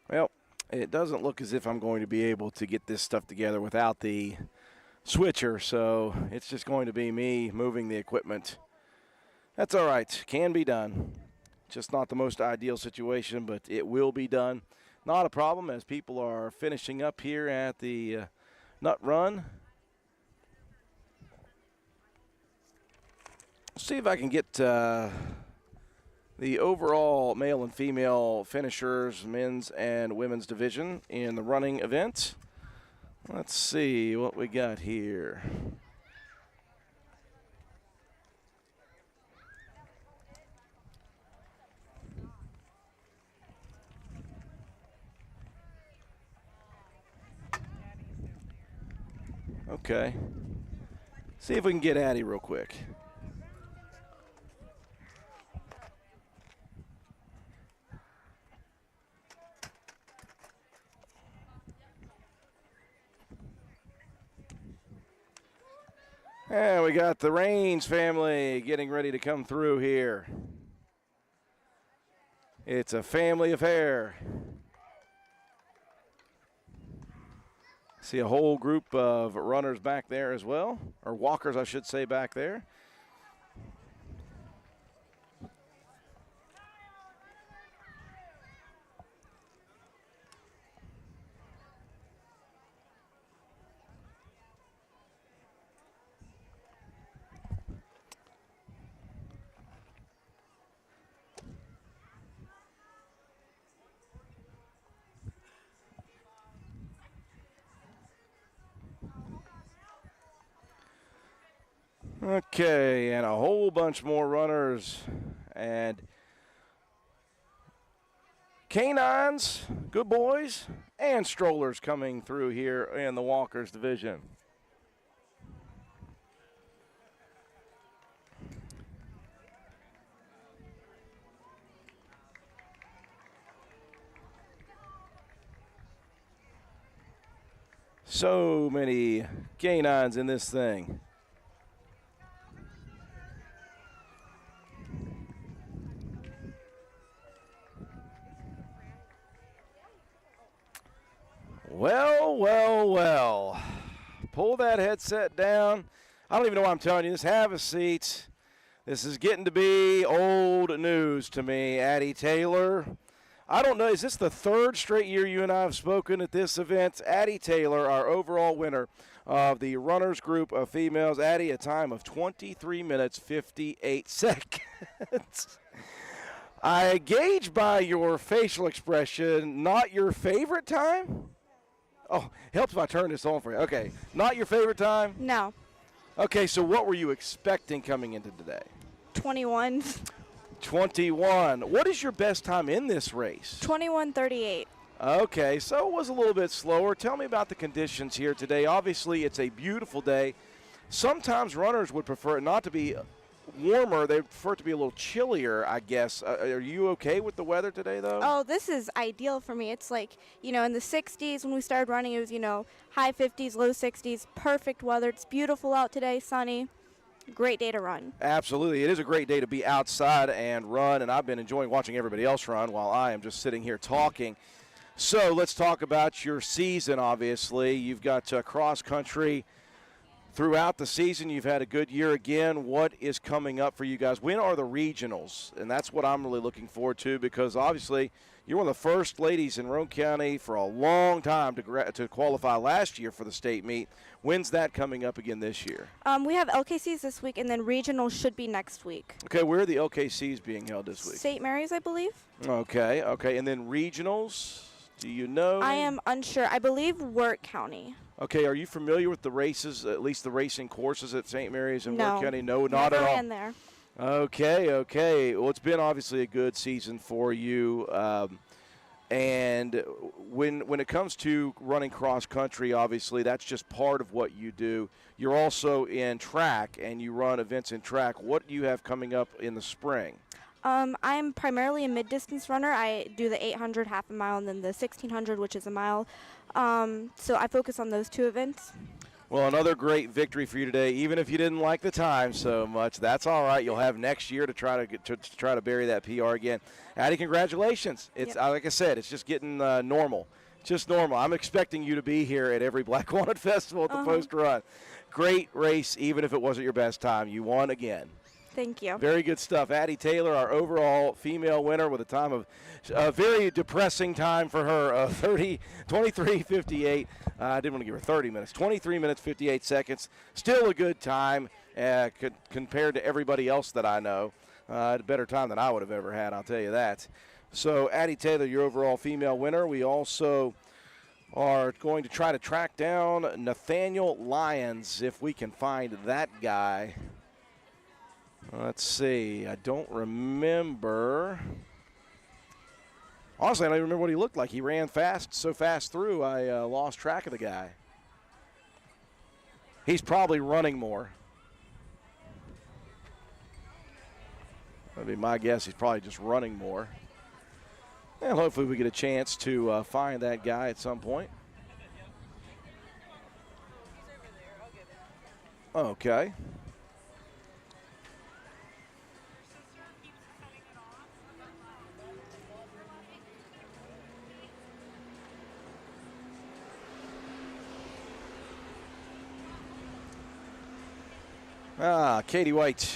Well, it doesn't look as if I'm going to be able to get this stuff together without the switcher, so it's just going to be me moving the equipment. That's all right. Can be done. Just not the most ideal situation, but it will be done. Not a problem as people are finishing up here at the nut run. See if I can get the overall male and female finishers, men's and women's division in the running event. Let's see what we got here. Okay. See if we can get Addie real quick. And we got the Raines family getting ready to come through here. It's a family affair. See a whole group of runners back there as well, or walkers, I should say, back there. Okay, and a whole bunch more runners and canines, good boys, and strollers coming through here in the walkers division. So many canines in this thing. Well, well, well. Pull that headset down. I don't even know why I'm telling you this. Have a seat. This is getting to be old news to me, Addie Taylor. I don't know, is this the third straight year you and I have spoken at this event? Addie Taylor, our overall winner of the runners group of females. Addie, a time of 23 minutes, 58 seconds. I gauge by your facial expression, not your favorite time? Oh, helps if I turn this on for you. Okay, not your favorite time? No. Okay, so what were you expecting coming into today? 21. 21. What is your best time in this race? 21:38. Okay, so it was a little bit slower. Tell me about the conditions here today. Obviously, it's a beautiful day. Sometimes runners would prefer it not to be warmer. They prefer it to be a little chillier, I guess. Are you okay with the weather today, though? Oh, this is ideal for me. It's like, in the 60s when we started running, it was, high 50s, low 60s, perfect weather. It's beautiful out today, sunny. Great day to run. Absolutely. It is a great day to be outside and run, and I've been enjoying watching everybody else run while I am just sitting here talking. So let's talk about your season, obviously. You've got cross country throughout the season. You've had a good year again. What is coming up for you guys? When are the regionals? And that's what I'm really looking forward to, because obviously you're one of the first ladies in Roane County for a long time to qualify last year for the state meet. When's that coming up again this year? We have LKCs this week, and then regionals should be next week. Okay, where are the LKCs being held this week? St. Mary's, I believe. Okay, and then regionals, do you know? I am unsure. I believe Wirt County. Okay, are you familiar with the races, at least the racing courses at St. Mary's and Wirt County? No, not never at all. ran there. Okay. Well, it's been obviously a good season for you. And when it comes to running cross country, obviously that's just part of what you do. You're also in track, and you run events in track. What do you have coming up in the spring? I'm primarily a mid-distance runner. I do the 800, half a mile, and then the 1600, which is a mile. So I focus on those two events. Well, another great victory for you today. Even if you didn't like the time so much, that's all right. You'll have next year to try to bury that PR again. Addie, congratulations. It's like I said, it's just getting normal. Just normal. I'm expecting you to be here at every Black Walnut Festival at the post run. Great race, even if it wasn't your best time. You won again. Thank you. Very good stuff. Addie Taylor, our overall female winner, with a time of a very depressing time for her, 23:58. I didn't want to give her 30 minutes. 23 minutes, 58 seconds. Still a good time compared to everybody else that I know. A better time than I would have ever had, I'll tell you that. So, Addie Taylor, your overall female winner. We also are going to try to track down Nathaniel Lyons, if we can find that guy. Let's see. I don't remember. Honestly, I don't even remember what he looked like. He ran so fast through, I lost track of the guy. He's probably running more. That'd be my guess. He's probably just running more. And hopefully we get a chance to find that guy at some point. Okay. Katie White,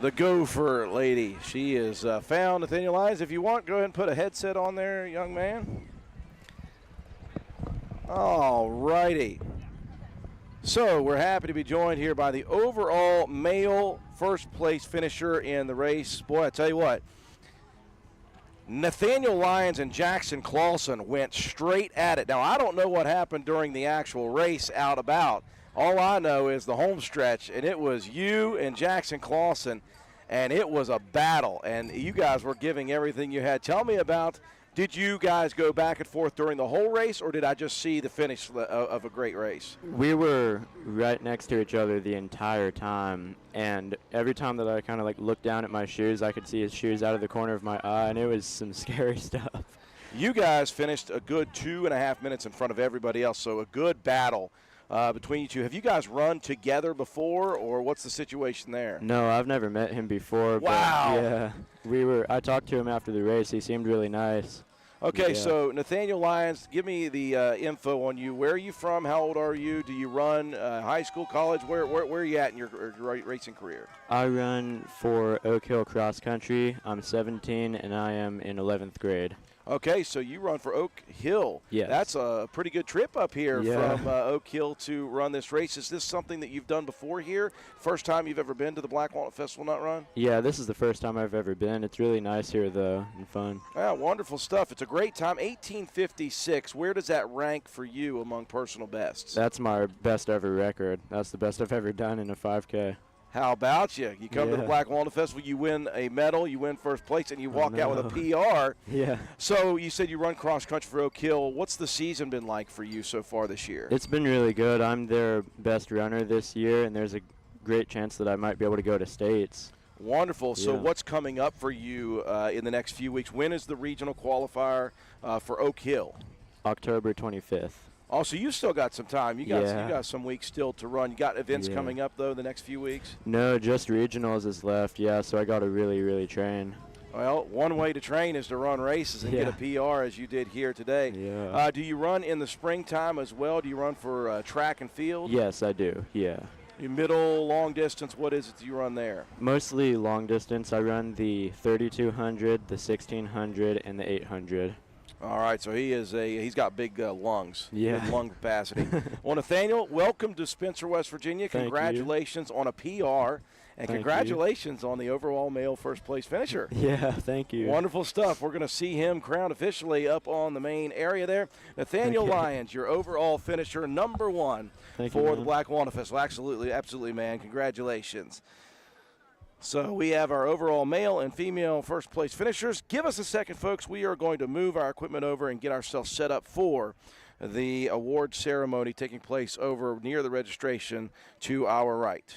the Gopher lady. She is found Nathaniel Lyons. If you want, go ahead and put a headset on there, young man. All righty. So we're happy to be joined here by the overall male first place finisher in the race. Boy, I tell you what, Nathaniel Lyons and Jackson Clausen went straight at it. Now, I don't know what happened during the actual race out about. All I know is the home stretch, and it was you and Jackson Clausen, and it was a battle, and you guys were giving everything you had. Tell me about, did you guys go back and forth during the whole race, or did I just see the finish of a great race? We were right next to each other the entire time, and every time that I kind of looked down at my shoes, I could see his shoes out of the corner of my eye, and it was some scary stuff. You guys finished a good 2.5 minutes in front of everybody else, so a good battle between you two. Have you guys run together before, or what's the situation there? No, I've never met him before. Wow. But yeah, I talked to him after the race. He seemed really nice. Okay, Yeah. so Nathaniel Lyons, give me the info on you. Where are you from? How old are you? Do you run high school, college? Where are you at in your racing career? I run for Oak Hill Cross Country. I'm 17 and I am in 11th grade. Okay, so you run for Oak Hill. Yes. That's a pretty good trip up here Yeah. from Oak Hill to run this race. Is this something that you've done before here? First time you've ever been to the Black Walnut Festival Nut Run? Yeah, this is the first time I've ever been. It's really nice here though and fun. Yeah, wonderful stuff. It's a great time. 18:56. Where does that rank for you among personal bests? That's my best ever record. That's the best I've ever done in a 5K. How about you? You come to the Yeah. Black Walnut Festival, you win a medal, you win first place, and you walk out with a PR. Yeah. So you said you run cross country for Oak Hill. What's the season been like for you so far this year? It's been really good. I'm their best runner this year, and there's a great chance that I might be able to go to states. Wonderful. So Yeah. what's coming up for you in the next few weeks? When is the regional qualifier for Oak Hill? October 25th. Oh, so you still got some time. You got Yeah. some weeks still to run. You got events Yeah. coming up, though, the next few weeks? No, just regionals is left, yeah, so I got to really, really train. Well, one way to train is to run races and get Yeah. a PR as you did here today. Yeah. Do you run in the springtime as well? Do you run for track and field? Yes, I do, yeah. Your middle, long distance, what is it that you run there? Mostly long distance. I run the 3200, the 1600, and the 800. All right, so he's got big lungs, Yeah. big lung capacity. Well, Nathaniel, welcome to Spencer, West Virginia. Thank you. Congratulations on a PR, and Thank you. congratulations on the overall male first place finisher. Yeah, thank you. Wonderful stuff. We're going to see him crowned officially up on the main area there. Nathaniel Okay. Lyons, your overall finisher, number one Thank you, for the man. Black Walnut Festival. Absolutely, man. Congratulations. So we have our overall male and female first place finishers. Give us a second, folks. We are going to move our equipment over and get ourselves set up for the award ceremony taking place over near the registration to our right.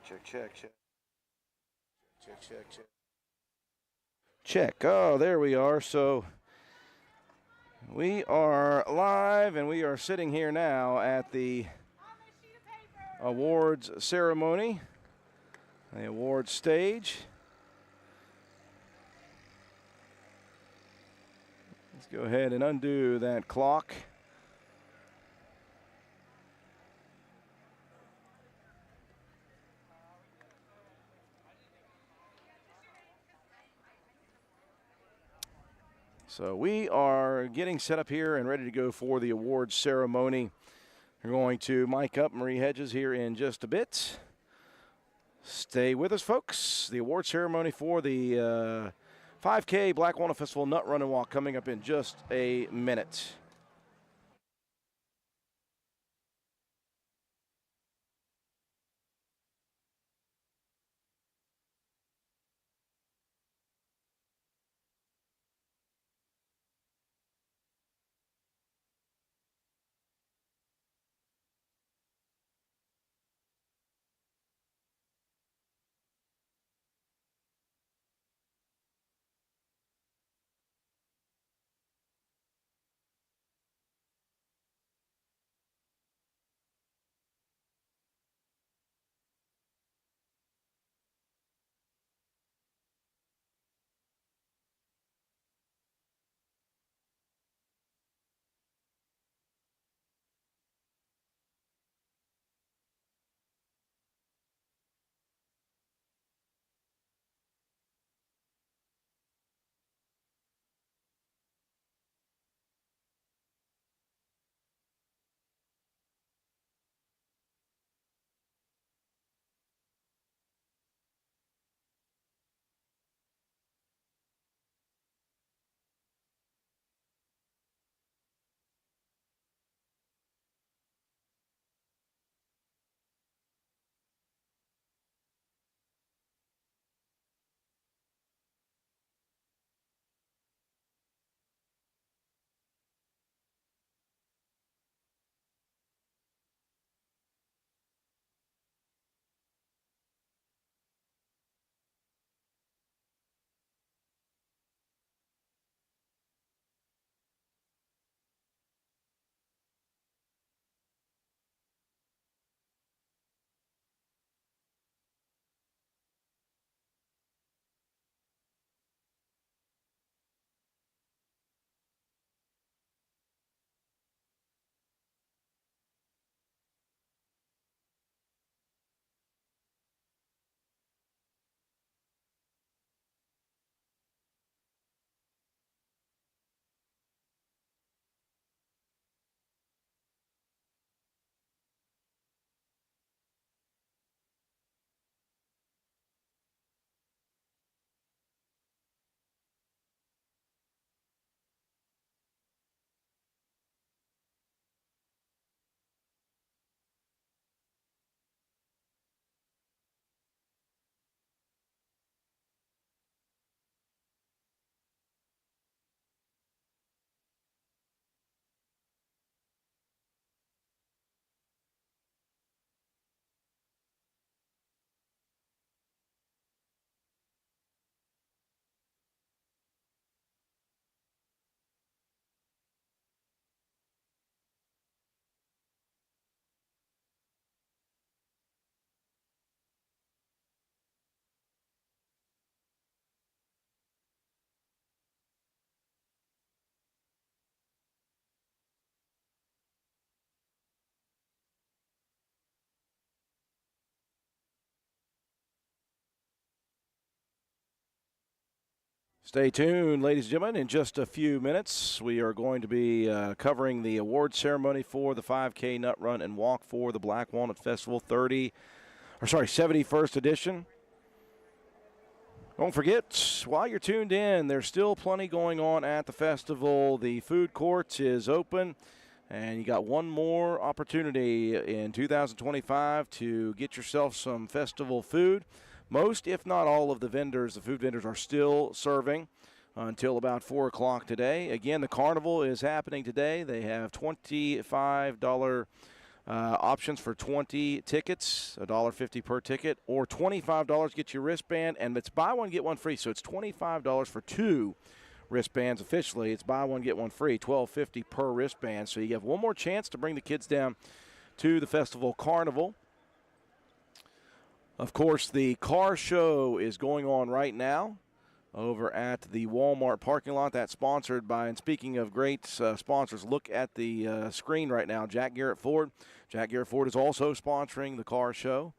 Check, check, check. Check, check, check. Check. Oh, there we are. So we are live, and we are sitting here now at the awards ceremony, the awards stage. Let's go ahead and undo that clock. So we are getting set up here and ready to go for the awards ceremony. We're going to mic up Marie Hedges here in just a bit. Stay with us, folks. The award ceremony for the 5K Black Walnut Festival Nut Run and Walk coming up in just a minute. Stay tuned, ladies and gentlemen. In just a few minutes, we are going to be covering the award ceremony for the 5K Nut Run and Walk for the Black Walnut Festival 71st edition. Don't forget, while you're tuned in, there's still plenty going on at the festival. The food court is open, and you got one more opportunity in 2025 to get yourself some festival food. Most, if not all, of the vendors, the food vendors, are still serving until about 4 o'clock today. Again, the carnival is happening today. They have $25 Options for 20 tickets, $1.50 per ticket, or $25 get your wristband, and it's buy one, get one free. So it's $25 for 2 wristbands officially. It's buy one, get one free, $12.50 per wristband. So you have one more chance to bring the kids down to the Festival Carnival. Of course, the car show is going on right now over at the Walmart parking lot. That's sponsored by, and speaking of great sponsors, look at the screen right now, Jack Garrett Ford. Jack Garrett Ford is also sponsoring the car show.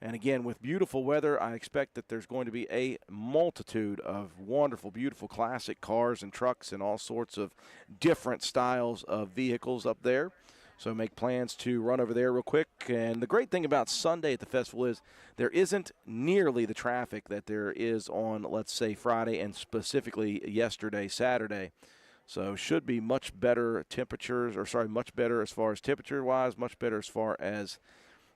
And again, with beautiful weather, I expect that there's going to be a multitude of wonderful, beautiful classic cars and trucks and all sorts of different styles of vehicles up there. So make plans to run over there real quick. And the great thing about Sunday at the festival is there isn't nearly the traffic that there is on, let's say, Friday and specifically yesterday, Saturday. So should be much better temperatures, much better as far as temperature-wise, much better as far as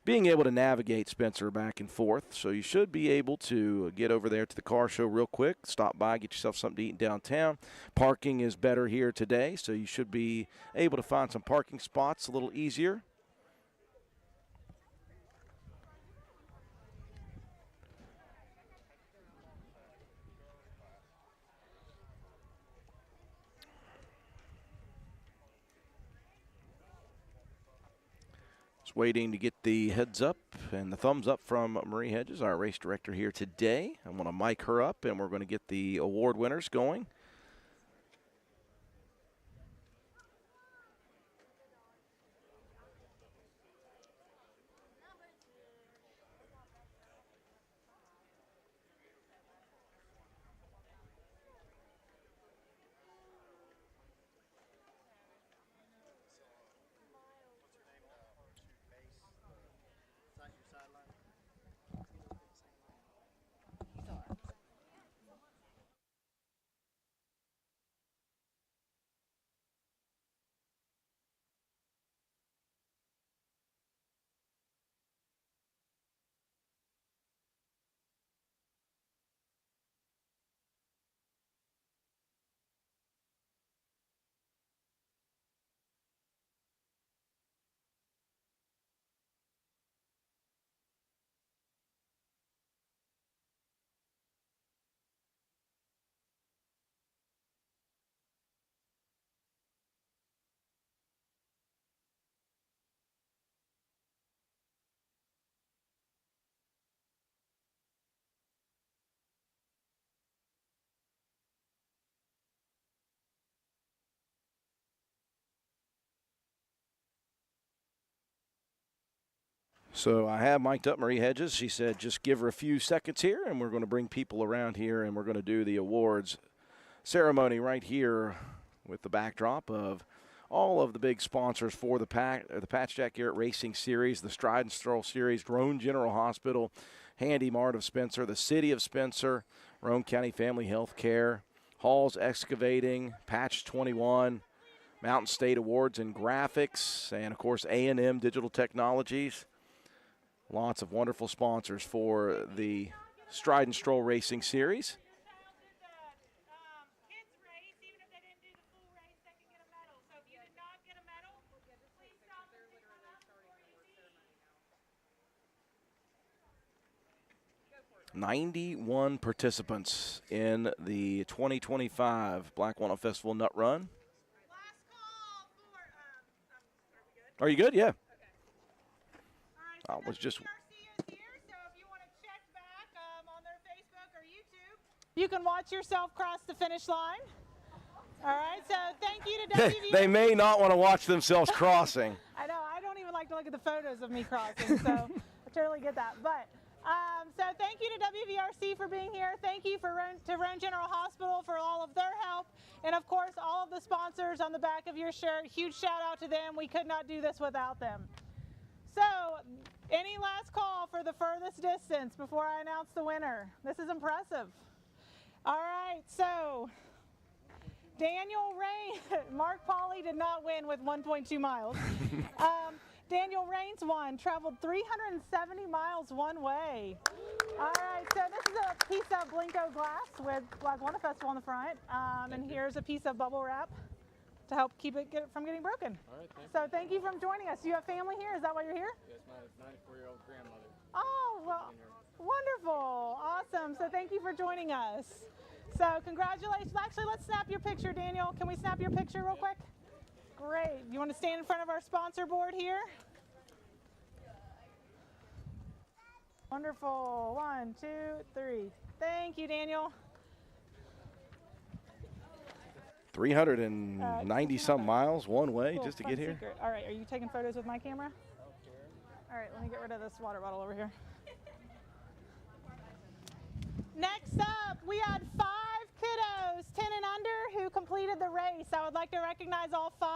being able to navigate Spencer back and forth. So you should be able to get over there to the car show real quick, stop by, get yourself something to eat in downtown. Parking is better here today, so you should be able to find some parking spots a little easier. Waiting to get the heads up and the thumbs up from Marie Hedges, our race director here today. I'm going to mic her up, and we're going to get the award winners going. So I have mic'd up Marie Hedges. She said just give her a few seconds here, and we're going to bring people around here, and we're going to do the awards ceremony right here with the backdrop of all of the big sponsors for the Patch Jack Garrett Racing Series, the Stride and Stroll Series, Roan General Hospital, Handy Mart of Spencer, the City of Spencer, Roan County Family Health Care, Hall's Excavating, Patch 21, Mountain State Awards and Graphics, and, of course, A&M Digital Technologies. Lots of wonderful sponsors for the Stride and Stroll Racing Series. $91 participants in the 2025 Black Walnut Festival Nut Run. Are you good? Yeah. I was just. You can watch yourself cross the finish line. All right, so thank you to WVF. They may not want to watch themselves crossing. I know, I don't even like to look at the photos of me crossing, so I totally get that. But so thank you to WVRC for being here. Thank you to Roan General Hospital for all of their help. And of course, all of the sponsors on the back of your shirt. Huge shout out to them. We could not do this without them. So, any last call for the furthest distance before I announce the winner? This is impressive. All right, so Daniel Rain, Mark Pauly did not win with 1.2 miles. Daniel Rains won, traveled 370 miles one way. All right, so this is a piece of Blinko glass with Black Walnut Festival on the front, and here's a piece of bubble wrap to help keep it from getting broken. All right, So thank you for joining us. Do you have family here? Is that why you're here? Yes, my 94-year-old grandmother. Oh, well, wonderful. Awesome. So thank you for joining us. So congratulations. Actually, let's snap your picture, Daniel. Can we snap your picture real quick? Great. You want to stand in front of our sponsor board here? Wonderful. 1, 2, 3. Thank you, Daniel. 390 some miles one way Cool, just to fun get here. secret. All right, are you taking photos with my camera? All right, let me get rid of this water bottle over here. Next up, we had 5 kiddos, 10 and under, who completed the race. I would like to recognize all 5.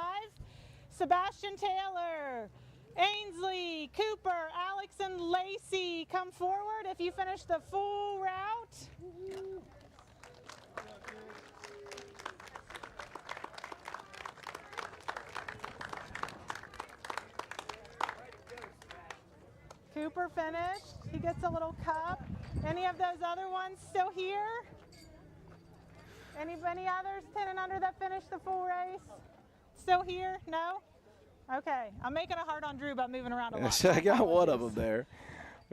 Sebastian Taylor, Ainsley, Cooper, Alex, and Lacey, come forward if you finished the full route. Cooper finished. He gets a little cup. Any of those other ones still here? Any others 10 and under that finished the full race? Still here? No? Okay. I'm making it hard on Drew by moving around a lot. Yes, I got one of them there.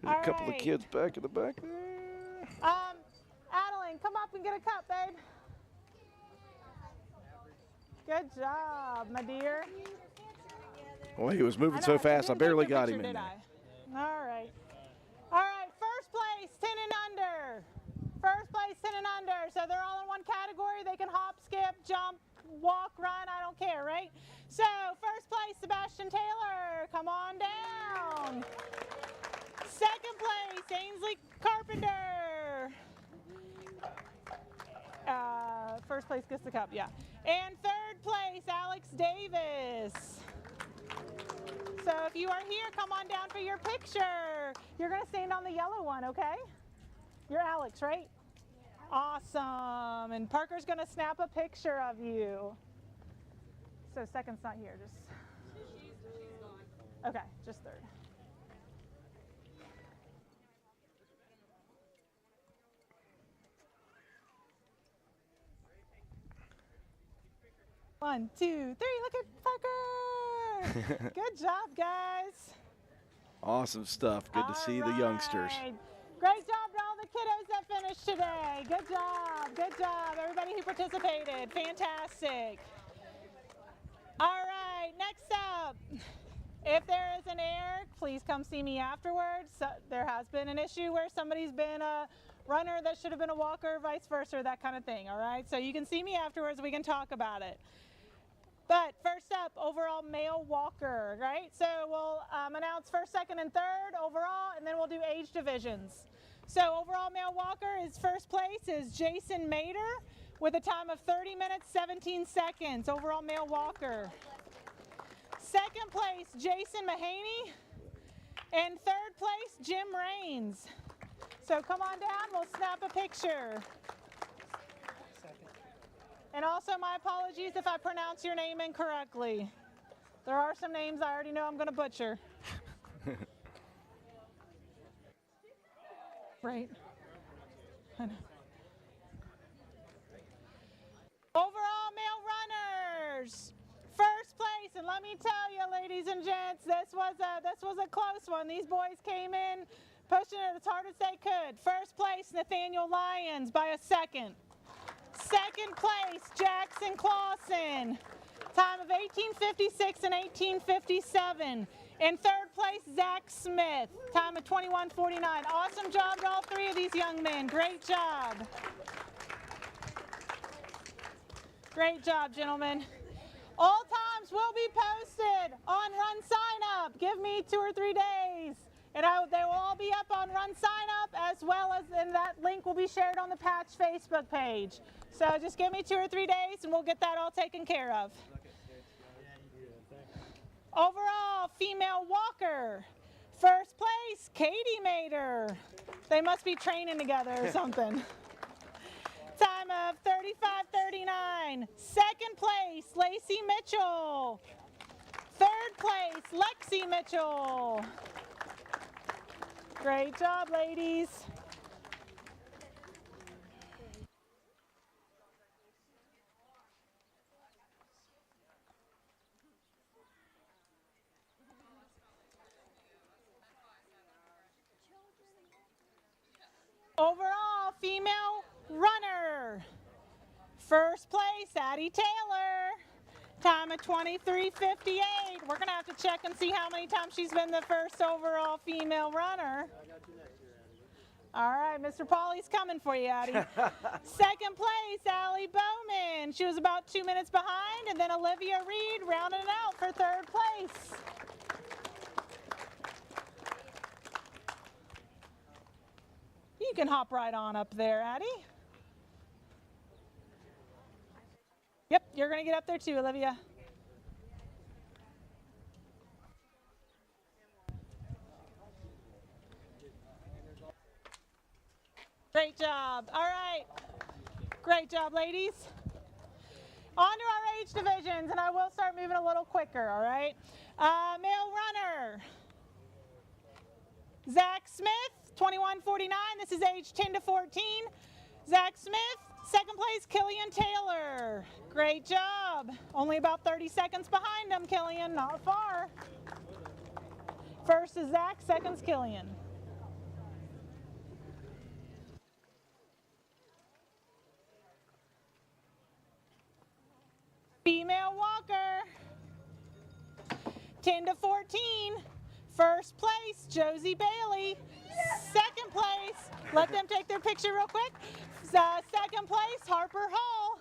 There's All a couple right. of kids back in the back there. Adeline, come up and get a cup, babe. Good job, my dear. Well, he was moving I know, so fast, I didn't barely take your got picture, him in did there. I? All right. All right, first place, 10 and under. First place, 10 and under. So they're all in one category. They can hop, skip, jump, walk, run, I don't care, right? So first place, Sebastian Taylor, come on down. Second place, Ainsley Carpenter. First place gets the cup, yeah. And third place, Alex Davis. So if you are here, come on down for your picture. You're gonna stand on the yellow one, okay? You're Alex, right? Awesome. And Parker's gonna snap a picture of you. So second's not here, just. Okay, just third. One, 2, 3, look at Parker. Good job, guys. Awesome stuff. Good to see the youngsters. All right. Great job to all the kiddos that finished today. Good job, good job. Everybody who participated, fantastic. All right, next up, if there is an error, please come see me afterwards. So there has been an issue where somebody's been a runner that should have been a walker, vice versa, that kind of thing, all right? So you can see me afterwards, we can talk about it. But first up, overall male walker, right? So we'll announce first, second, and third overall, and then we'll do age divisions. So overall male walker is first place is Jason Mader with a time of 30 minutes, 17 seconds, overall male walker. Second place, Jason Mahaney. And third place, Jim Raines. So come on down, we'll snap a picture. And also my apologies if I pronounce your name incorrectly. There are some names I already know I'm gonna butcher. Right. I know. Overall male runners. First place, and let me tell you, ladies and gents, this was a close one. These boys came in pushing it as hard as they could. First place, Nathaniel Lyons by a second. Second place, Jackson Clausen, time of 18:56 and 18:57. And third place, Zach Smith, time of 21:49. Awesome job to all 3 of these young men. Great job. Great job, gentlemen. All times will be posted on Run Sign Up. Give me 2 or 3 days. And they will all be up on Run Sign Up, as well as, and that link will be shared on the Patch Facebook page. So just give me 2 or 3 days and we'll get that all taken care of. Overall, female walker. First place, Katie Mader. They must be training together or something. Time of 35:39. Second place, Lacey Mitchell. Third place, Lexi Mitchell. Great job, ladies. Overall female runner. First place, Addie Taylor. Time of 23:58. We're going to have to check and see how many times she's been the first overall female runner. All right, Mr. Paulie's coming for you, Addie. Second place, Allie Bowman. She was about 2 minutes behind, and then Olivia Reed rounding it out for third place. You can hop right on up there, Addie. Yep, you're going to get up there too, Olivia. Great job. All right. Great job, ladies. On to our age divisions, and I will start moving a little quicker, all right? Male runner. Zach Smith, 21:49. This is age 10 to 14. Zach Smith. Second place, Killian Taylor. Great job. Only about 30 seconds behind him, Killian, not far. First is Zach, second's Killian. Female walker, 10 to 14. First place, Josie Bailey. Second place, let them take their picture real quick. Second place, Harper Hall.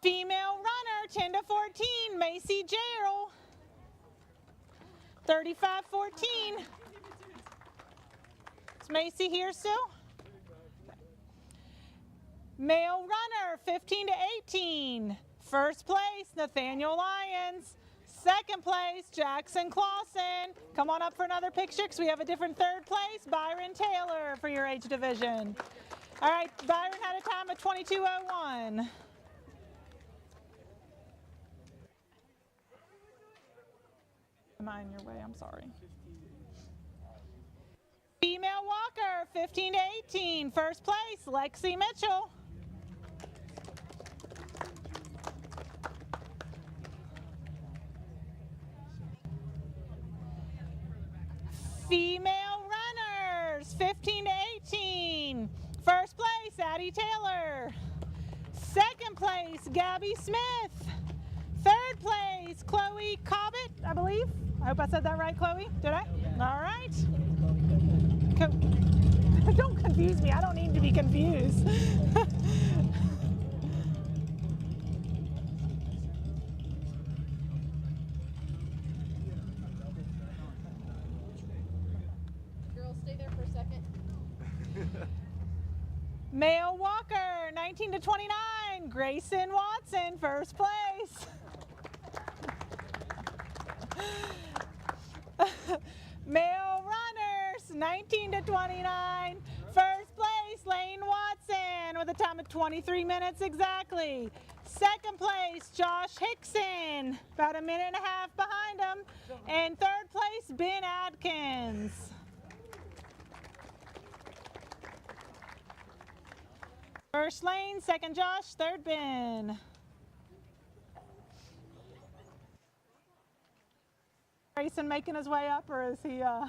Female runner, 10 to 14, Macy Gerald. 35:14. Is Macy here still? Male runner, 15 to 18. First place, Nathaniel Lyons. Second place, Jackson Clausen. Come on up for another picture because we have a different third place, Byron Taylor for your age division. All right, Byron had a time of 22:01. Am I in your way? I'm sorry. Female walker, 15 to 18. First place, Lexi Mitchell. Female runners, 15 to 18. First place, Addie Taylor. Second place, Gabby Smith. Third place, Chloe Cobbett, I believe. I hope I said that right, Chloe. Did I? All right. Don't confuse me. I don't need to be confused. Girls, stay there for a second. Male walker, 19 to 29, Grayson Watson, first place. Male runners, 19 to 29. First place, Lane Watson with a time of 23 minutes exactly. Second place, Josh Hickson, about a minute and a half behind him. And third place, Ben Adkins. First Lane, second Josh, third Ben. Grayson making his way up, or is he All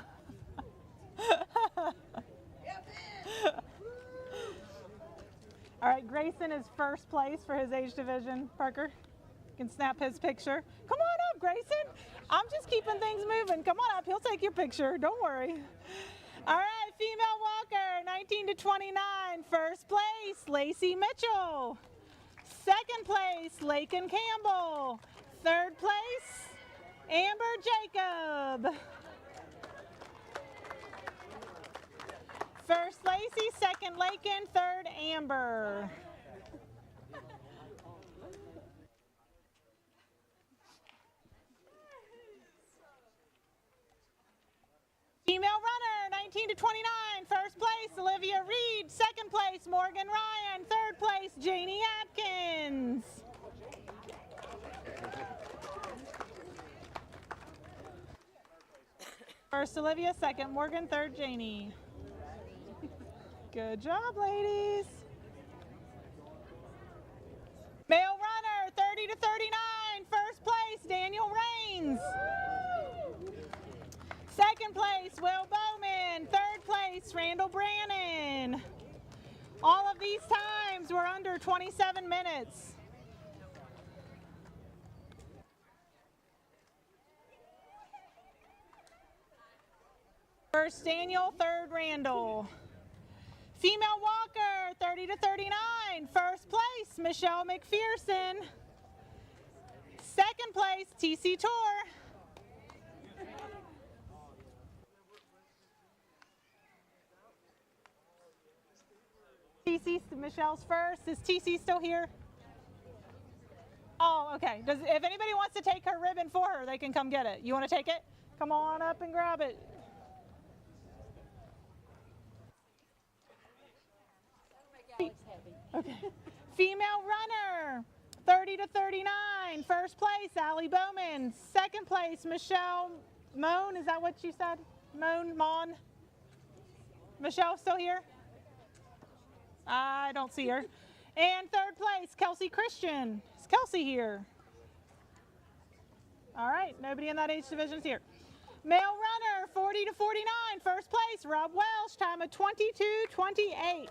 right, Grayson is first place for his age division. Parker, you can snap his picture. Come on up, Grayson. I'm just keeping things moving. Come on up, he'll take your picture, don't worry. All right, female walker, 19 to 29. First place, Lacey Mitchell. Second place, Laken Campbell. Third place, Amber Jacob. First Lacey, second Laken, third Amber. Female runner, 19 to 29. First place, Olivia Reed. Second place, Morgan Ryan. Third place, Janie Atkins. First Olivia, second Morgan, third Janie. Good job, ladies. Male runner, 30 to 39. place, Randall Brannon. All of these times were under 27 minutes. First Daniel, third Randall. Female walker, 30 to 39. First place, Michelle McPherson. Second place, TC Tour. TC, Michelle's first. Is TC still here? Oh, okay. If anybody wants to take her ribbon for her, they can come get it. You want to take it? Come on up and grab it. Okay. Female runner, 30 to 39. First place, Allie Bowman. Second place, Michelle Moan. Is that what you said? Mon? Michelle still here? I don't see her. And third place, Kelsey Christian. Is Kelsey here? All right, nobody in that age division is here. Male runner, 40 to 49. First place, Rob Welsh, time of 22:28.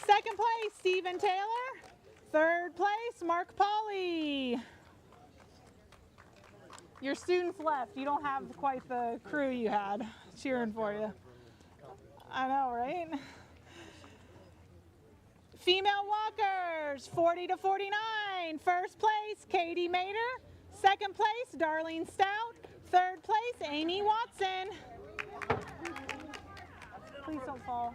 Second place, Stephen Taylor. Third place, Mark Pauley. Your students left. You don't have quite the crew you had cheering for you. I know, right? Female walkers, 40 to 49. First place, Katie Mater. Second place, Darlene Stout. Third place, Amy Watson. Please don't fall.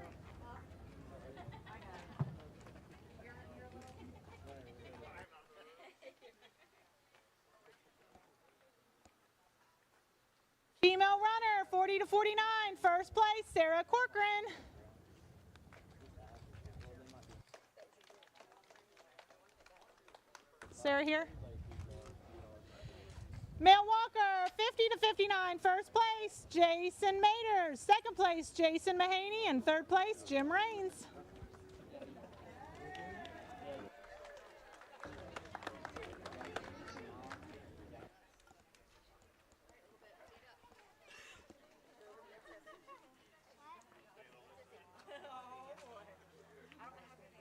Female runner, 40 to 49. First place, Sarah Corcoran. Sarah here. Male walker, 50 to 59. First place, Jason Mater. Second place, Jason Mahaney. And third place, Jim Raines.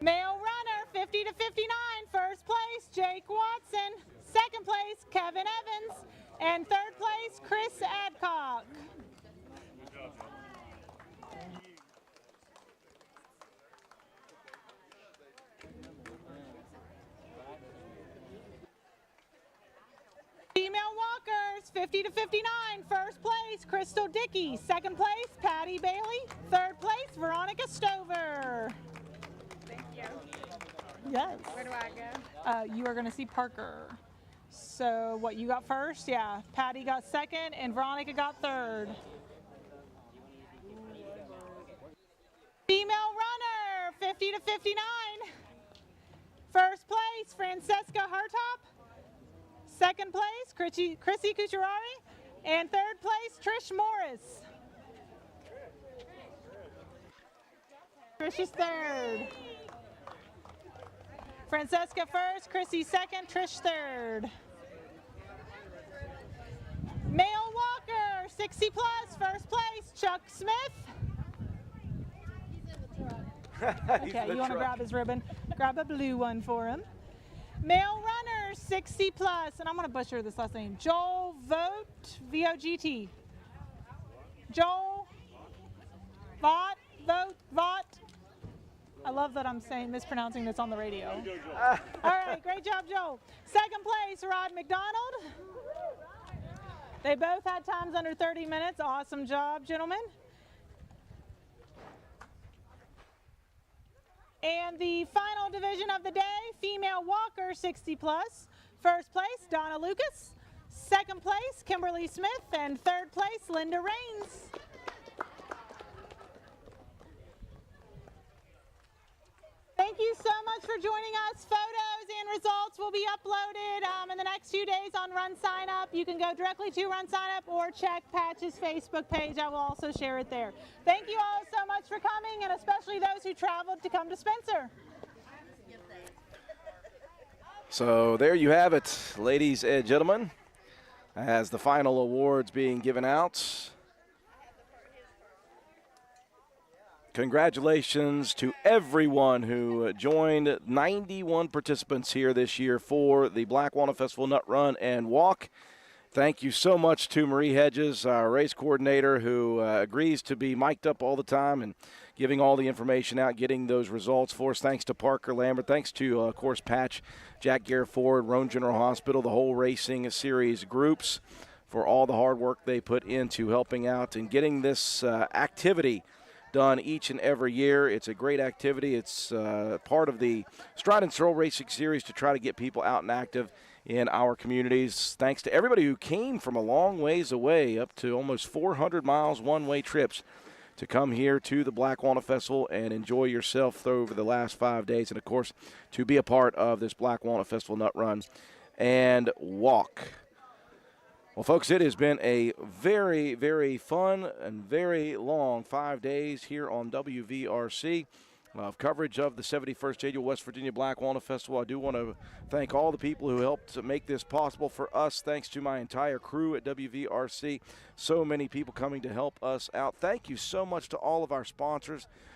Male runner, 50 to 59. First place, Jake Watson. Second place, Kevin Evans. And third place, Chris Adcock. Female walkers, 50 to 59. First place, Crystal Dickey. Second place, Patty Bailey. Third place, Veronica Stover. Yes. Where do I go? You are going to see Parker. So what, you got first? Yeah. Patty got second and Veronica got third. Female runner, 50 to 59. First place, Francesca Hartop. Second place, Chrissy Cucciarari. And third place, Trish Morris. Trish is third. Francesca first, Chrissy second, Trish third. Male walker, 60 plus, first place, Chuck Smith. He's in the truck. Okay, you want to grab his ribbon? Grab a blue one for him. Male runner, 60 plus, and I'm going to butcher this last name, Joel Vogt, V-O-G-T. Joel Vought. I love that I'm mispronouncing this on the radio. All right, great job, Joel. Second place, Rod McDonald. They both had times under 30 minutes. Awesome job, gentlemen. And the final division of the day, female walker, 60 plus. First place, Donna Lucas. Second place, Kimberly Smith. And third place, Linda Raines. Thank you so much for joining us. Photos and results will be uploaded in the next few days on Run Sign Up. You can go directly to Run Sign Up or check Patch's Facebook page. I will also share it there. Thank you all so much for coming, and especially those who traveled to come to Spencer. So there you have it, ladies and gentlemen, as the final awards being given out. Congratulations to everyone who joined. 91 participants here this year for the Black Walnut Festival Nut Run and Walk. Thank you so much to Marie Hedges, our race coordinator, who agrees to be mic'd up all the time and giving all the information out, getting those results for us. Thanks to Parker Lambert. Thanks to, of course, Patch, Jack Garrett Ford, Roan General Hospital, the whole racing series groups for all the hard work they put into helping out and getting this activity done each and every year. It's a great activity. It's part of the Stride and Stroll Racing Series to try to get people out and active in our communities. Thanks to everybody who came from a long ways away, up to almost 400 miles one-way trips to come here to the Black Walnut Festival and enjoy yourself over the last 5 days. And, of course, to be a part of this Black Walnut Festival Nut Run and Walk. Well, folks, it has been a very, very fun and very long 5 days here on WVRC of coverage of the 71st Annual West Virginia Black Walnut Festival. I do want to thank all the people who helped to make this possible for us. Thanks to my entire crew at WVRC. So many people coming to help us out. Thank you so much to all of our sponsors